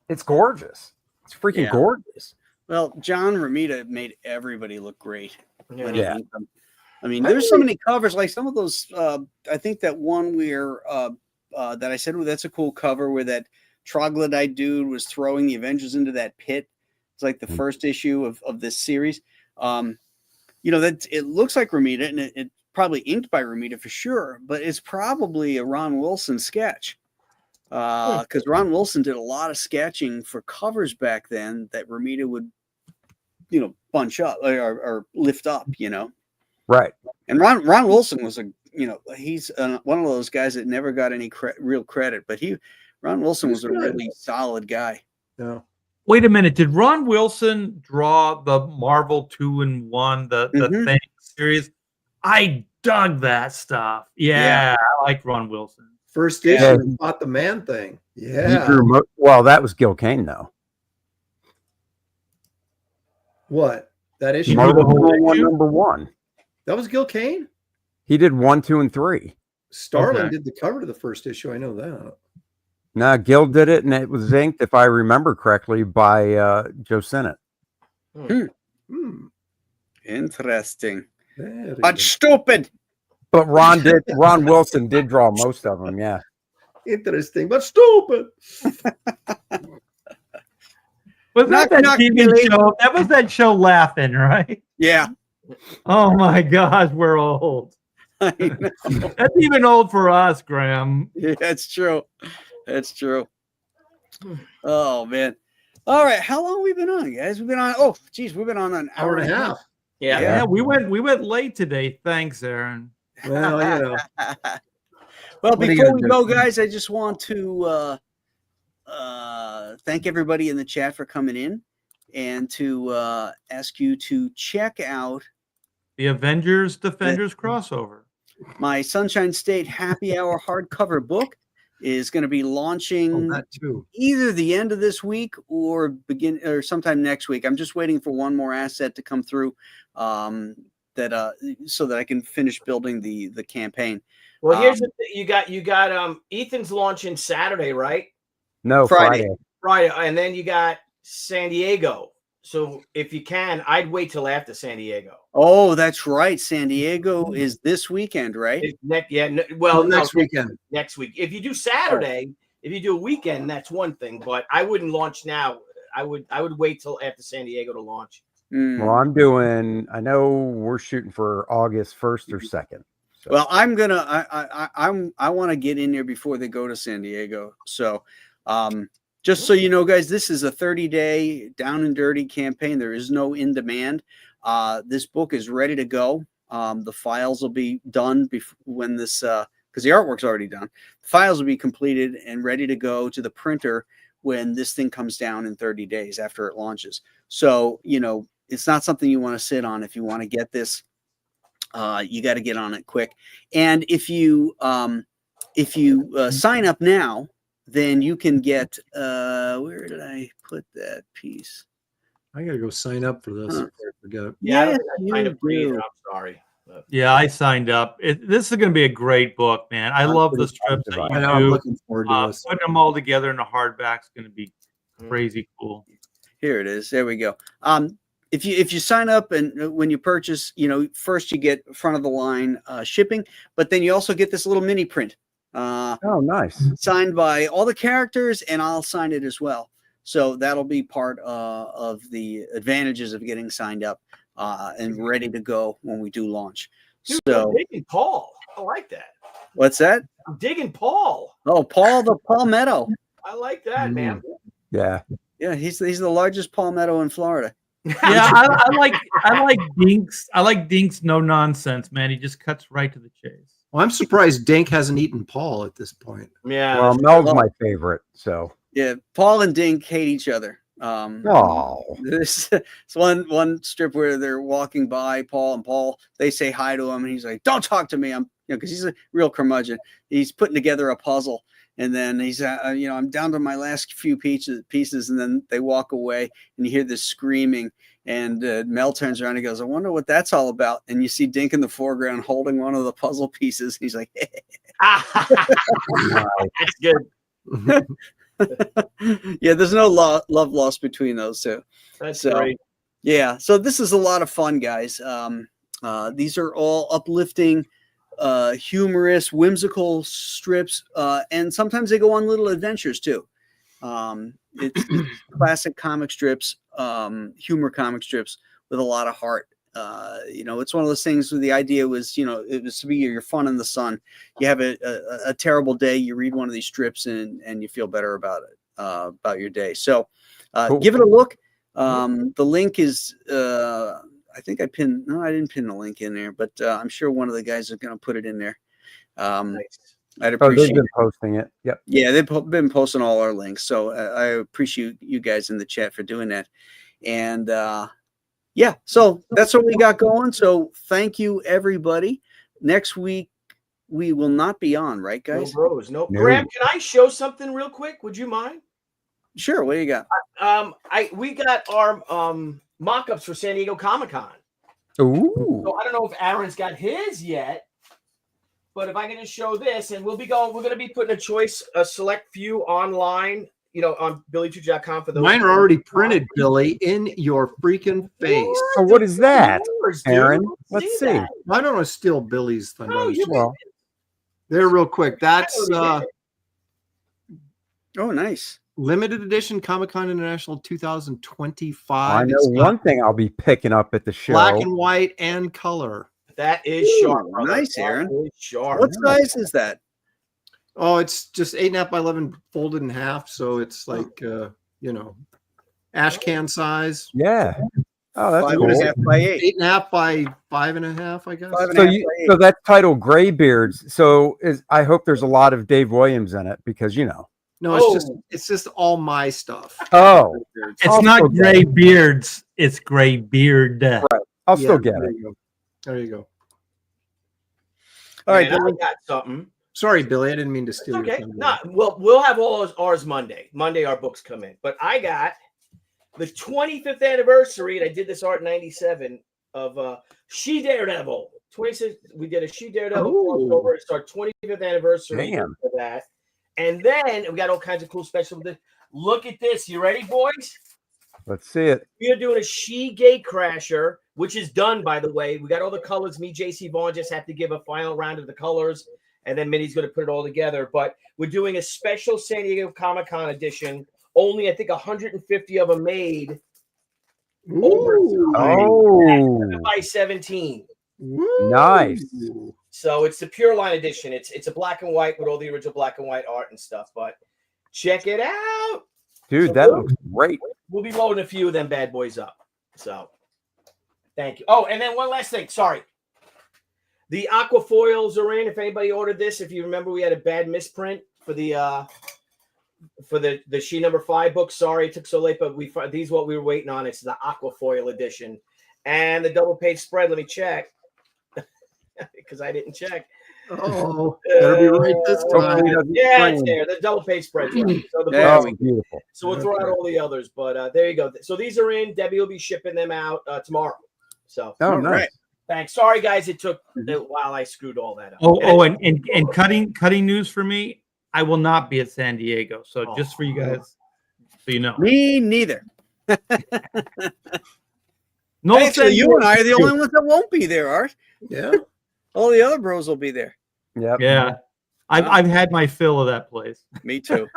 it's gorgeous. It's freaking Yeah. gorgeous. Well, John Romita made everybody look great. when he Yeah. inked them. I mean, there's so many covers, like some of those. I think that one where that I said, well, that's a cool cover where that troglodyte dude was throwing the Avengers into that pit. It's like the first issue of this series. That it looks like Romita, and it probably inked by Romita for sure, but it's probably a Ron Wilson sketch. Because Ron Wilson did a lot of sketching for covers back then that Romita would, bunch up or lift up, Right. And Ron Wilson was he's one of those guys that never got any real credit, but Ron Wilson was a really solid guy. Yeah. Wait a minute. Did Ron Wilson draw the Marvel 2-in-1, the Thing series? I dug that stuff. Yeah. I like Ron Wilson. First issue, he fought the Man Thing. Yeah. Well, that was Gil Kane, though. What? That issue? Marvel whole 2-in-1 issue? #1. That was Gil Kane? He did 1, 2, and 3. Starling Okay. did the cover to the first issue. I know that. No, Gil did it, and it was inked, if I remember correctly, by Joe Sinnott. Hmm. Interesting, Very but stupid. But Ron Wilson did draw most of them, yeah. interesting, but stupid. Was Knock, that knock, TV Billy. show? That was that show Laughing, right? Yeah, Oh my gosh, we're old. I know. That's even old for us, Graham. Yeah, that's true. That's true. Oh man. All right, how long we been on, guys? We've been on. Oh, geez, we've been on an Hour and a half. Yeah. Yeah, we went late today. Thanks, Aaron. Well, you know. Well, What are you before gonna we do? go, guys, I just want to thank everybody in the chat for coming in, and to ask you to check out The Avengers Defenders crossover. my Sunshine State Happy Hour hardcover book. Is going to be launching That too. either the end of this week or sometime next week. I'm just waiting for one more asset to come through, so that I can finish building the campaign. Well, here's the thing. You got Ethan's launching Saturday, right? No, Friday. Friday, and then you got San Diego. So if you can, I'd wait till after San Diego. Oh, that's right. San Diego is this weekend, right? Next weekend. Next week. If you do Saturday, if you do a weekend, that's one thing. But I wouldn't launch now. I would wait till after San Diego to launch. Well, I know we're shooting for August 1st or 2nd. So. Well, I want to get in there before they go to San Diego. So, just so you know, guys, this is a 30-day down and dirty campaign. There is no in demand. This book is ready to go. The files will be done when this, because the artwork's already done. The files will be completed and ready to go to the printer when this thing comes down in 30 days after it launches. So, you know, it's not something you want to sit on. If you want to get this, you got to get on it quick. And if you sign up now, then you can get where did I put that piece? I gotta go sign up for this. I forget it. Yeah, Yes, I signed up for you either. do. I'm sorry. Yeah, I signed up. This is going to be a great book, man. I love the strips that I know, you I'm do. looking forward to this. Putting them all together in a hardback is going to be crazy cool. Here it is. There we go. If you sign up and when you purchase, you know, first you get front of the line shipping, but then you also get this little mini print. Oh, nice. Signed by all the characters, and I'll sign it as well. So that'll be part of the advantages of getting signed up and ready to go when we do launch. Dude, So I'm digging Paul. I like that. what's that? I'm digging Paul. Oh, Paul the palmetto. I like that, man. Yeah. Yeah, he's the largest palmetto in Florida. Yeah, I like Dinks. I like Dinks no nonsense, man. He just cuts right to the chase. Well, I'm surprised Dink hasn't eaten Paul at this point. Yeah. Well, Mel's my favorite. So. Yeah, Paul and Dink hate each other. Oh. There's one strip where they're walking by Paul, they say hi to him, and he's like, "Don't talk to me." Because he's a real curmudgeon. He's putting together a puzzle, and then he's, I'm down to my last few pieces, and then they walk away, and you hear this screaming, and Mel turns around and goes, "I wonder what that's all about." And you see Dink in the foreground holding one of the puzzle pieces. He's like, That's good. yeah, there's no love lost between those two. That's So, great. Yeah, so this is a lot of fun, guys. These are all uplifting, humorous, whimsical strips, and sometimes they go on little adventures too. It's classic comic strips, humor comic strips with a lot of heart. It's one of those things where the idea was, it was to be your fun in the sun. You have a terrible day, you read one of these strips and you feel better about it, about your day. So Cool. give it a look. The link is, I think I didn't pin the link in there, but I'm sure one of the guys is going to put it in there. Nice. I'd Oh, appreciate they've been posting it. Yep. Yeah, they've been posting all our links. So I appreciate you guys in the chat for doing that. And yeah, so that's what we got going. So thank you, everybody. Next week, we will not be on, right, No guys? bros. No. No. Graham, can I show something real quick? Would you mind? Sure. What do you got? We got our mock-ups for San Diego Comic-Con. Ooh. So I don't know if Aaron's got his yet, but if I can just show this, and we're going to be putting a select few online, on BillyTuch.com for those. Mine are already printed, Billy, in your freaking face. So what is that, Yours, dude. Aaron? Let's see. that. I don't want to steal Billy's thunder. No, you Well, There, real quick. That's Oh, nice. limited edition Comic-Con International 2025. I know It's got one thing I'll be picking up at the show. black and white and color. That is sharp. Ooh, brother. nice, That Aaron. is sharp. What size is that? Oh, it's just 8.5 by 11 folded in half. So it's like, ash can size. Yeah. Oh, that's 5.5 cool. by 8. 8.5 by 5.5, I guess. 5.5 So by you, 8. so that's titled Graybeards. So I hope there's a lot of Dave Williams in it because No, it's just all my stuff. Oh, It's I'll not still get gray it. beards. It's gray beard. I'll still get there it. you go. There you go. All right, And I Billy. got something. Sorry, Billy. I didn't mean to It's steal your okay. thunder. No, well, we'll have all ours Monday. Monday, our books come in. But I got the 25th anniversary, and I did this art in '97 of She Daredevil. 26. We did a She Daredevil crossover. It's our 25th anniversary Damn. for that. And then we got all kinds of cool special. Look at this. You ready, boys? Let's see it. We are doing a She Gate Crasher, which is done, by the way. We got all the colors. Me, JC Vaughn, just have to give a final round of the colors, and then Minnie's going to put it all together. But we're doing a special San Diego Comic-Con edition. Only, I think, 150 of them made. Over Oh, by 17. nice. So it's the Pure Line edition. It's a black and white with all the original black and white art and stuff. But check it out. Dude, So that looks great. We'll be loading a few of them bad boys up. So thank you. Oh, and then one last thing. Sorry. The aqua foils are in. If anybody ordered this, if you remember, we had a bad misprint for the She #5 book. Sorry it took so late, but these what we were waiting on. It's the aqua foil edition. And the double page spread. Let me check. Because I didn't check. Oh, better be right this time. Yeah, it's there. The double page spread's right. So Beautiful. So we'll throw out all the others, but there you go. So these are in. Debbie will be shipping them out tomorrow. So Oh, nice. thanks. Sorry, guys, it took a while. I screwed all that up. And cutting news for me. I will not be at San Diego. So just for you guys, so you know. Me neither. No, Actually, you and I are the only ones that won't be there, Art. Yeah. All the other bros will be there. Yep. Yeah, I've had my fill of that place. Me too.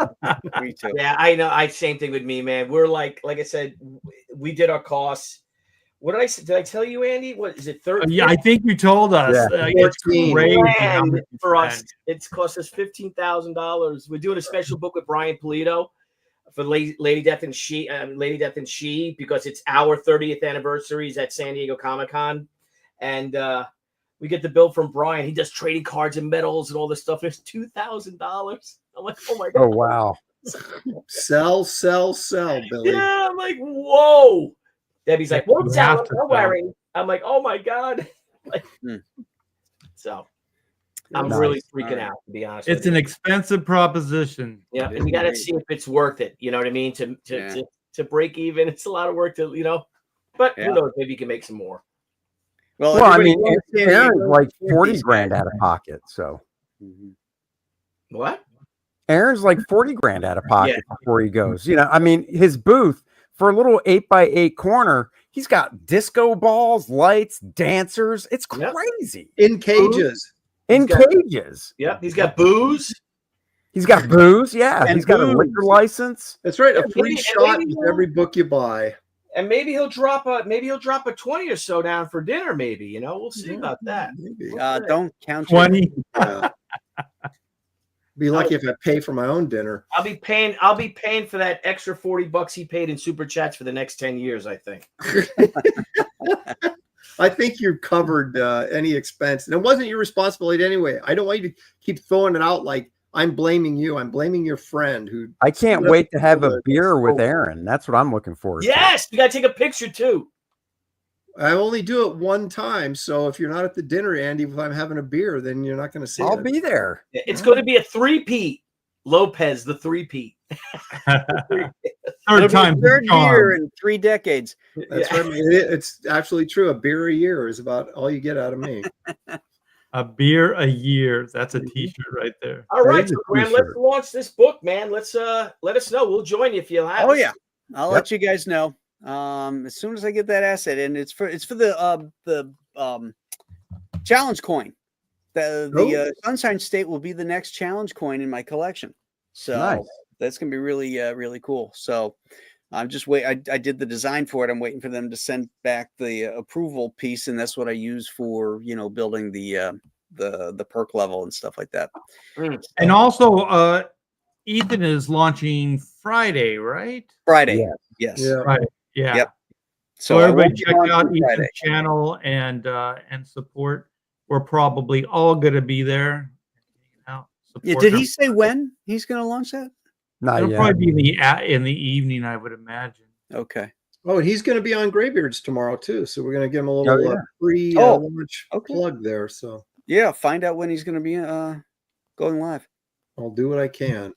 Me too. Yeah, I know. Same thing with me, man. We're like I said, we did our costs. What did I say? Did I tell you, Andy? What is it? 13? Yeah, I think you told us. Yeah. It's 14 crazy how grand much you for us. spend. It's cost us $15,000. We're doing a special book with Brian Polito for Lady Death and She, because it's our 30th anniversaries at San Diego Comic-Con, and we get the bill from Brian. He does trading cards and medals and all this stuff. There's $2,000. I'm like, oh my god! Oh, wow. Sell, Billy. Yeah, I'm like, whoa. Debbie's like, won't You sell. have to I'm sell. wearing. I'm like, oh my god. So I'm Nice. really freaking out, to be honest. It's with an you. expensive proposition. Yeah, and you got to see if it's worth it. You know what I mean? To break even, it's a lot of work but Yeah. who knows? Maybe you can make some more. Well, Well, I everybody mean, knows San Aaron's Diego like can't 40 be grand sad. out of pocket. So What? Aaron's like 40 grand out of pocket Yeah. before he goes. I mean, his booth for a little 8x8 corner, he's got disco balls, lights, dancers. It's Yep. crazy. In cages. In He's got- cages. Yep, he's got booze. He's got booze. Yeah. And He's got a liquor booze. license. That's right. A And free maybe- shot and maybe with every book you buy. And maybe he'll drop a 20 or so down for dinner. Maybe we'll see about that. Maybe. Don't count your- 20. Yeah. Be lucky if I pay for my own dinner. I'll be paying for that extra $40 he paid in super chats for the next 10 years. I think. I think you covered any expense, and it wasn't your responsibility anyway. I don't want you to keep throwing it out like I'm blaming you. I'm blaming your friend who. I can't wait to have a beer with Aaron. That's what I'm looking forward to. Yes, you got to take a picture too. I only do it one time, so if you're not at the dinner, Andy, if I'm having a beer, then you're not going to see I'll it. be there. It's going to be a 3-peat. Lopez, the 3-peat. Third time. Third charm. year in 3 decades. That's right. It's absolutely true. A beer a year is about all you get out of me. A beer a year. That's a T-shirt right there. All right, That is so a Graham, let's t-shirt. launch this book, man. Let's let us know. We'll join you if you'll have. Oh us. yeah, I'll let you guys know as soon as I get that asset in. It's for the challenge coin. The Sunshine State will be the next challenge coin in my collection. So Nice. that's gonna be really really cool. So I'm just wait. I did the design for it. I'm waiting for them to send back the approval piece, and that's what I use for building the perk level and stuff like that. And also, Ethan is launching Friday, right? Friday. Yeah. Yes. Yeah. Friday. Yeah. Yep. So I everybody won't be check on out till Ethan's Friday. channel and support. We're probably all going to be there. Yeah. Support Did he him. say when he's going to launch that? Not It'll yet. probably be in the evening, I would imagine. Okay. Oh, and he's going to be on Graybeards tomorrow too. So we're going to give him a Oh, little yeah. free Oh, launch okay. plug there. So Yeah. Find out when he's going to be going live. I'll do what I can.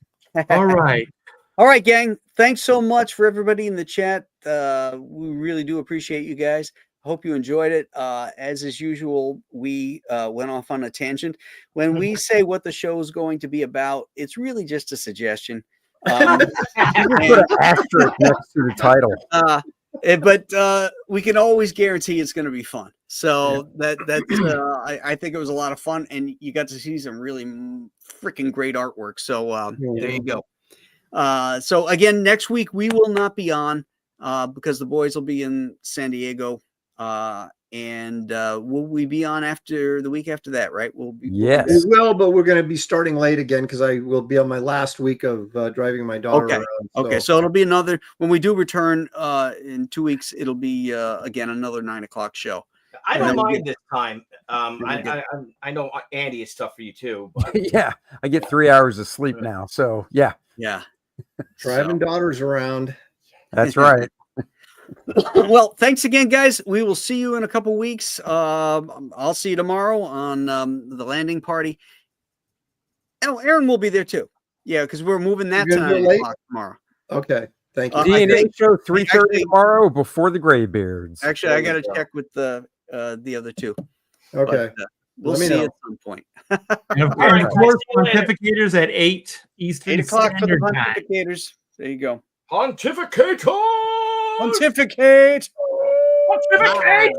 All right. All right, gang. Thanks so much for everybody in the chat. We really do appreciate you guys. Hope you enjoyed it. As is usual, we went off on a tangent. When we say what the show is going to be about, it's really just a suggestion. You just put an asterisk next to the title. But we can always guarantee it's going to be fun. So that's I think it was a lot of fun, and you got to see some really freaking great artwork. So there you go. So again, next week we will not be on because the boys will be in San Diego. And will we be on after the week after that, right? We'll be Yes. We will, but we're going to be starting late again because I will be on my last week of driving my daughter Okay. around. Okay, so it'll be another when we do return in 2 weeks, it'll be again another 9 o'clock show. I And don't then we'll mind get- this time. I know Andy is tough for you too. But Yeah. I get 3 hours of sleep now. So yeah, Yeah. Driving daughters around. that's right. Well, thanks again, guys. We will see you in a couple weeks. I'll see you tomorrow on the landing party. Oh, Aaron will be there too. Yeah, because we're moving that You're to gonna do 9 it late? o'clock tomorrow. Okay. Thank you. I DNA think- show 3:30 actually- tomorrow before the Graybeards. Actually, I got to check with the other two. Okay. But, we'll Let me see know. at some point. And of right, course, see you later. pontificators at 8 Eastern 8 o'clock for the Standard Time. pontificators. There you go. Pontificator! Pontificate. Pontificate!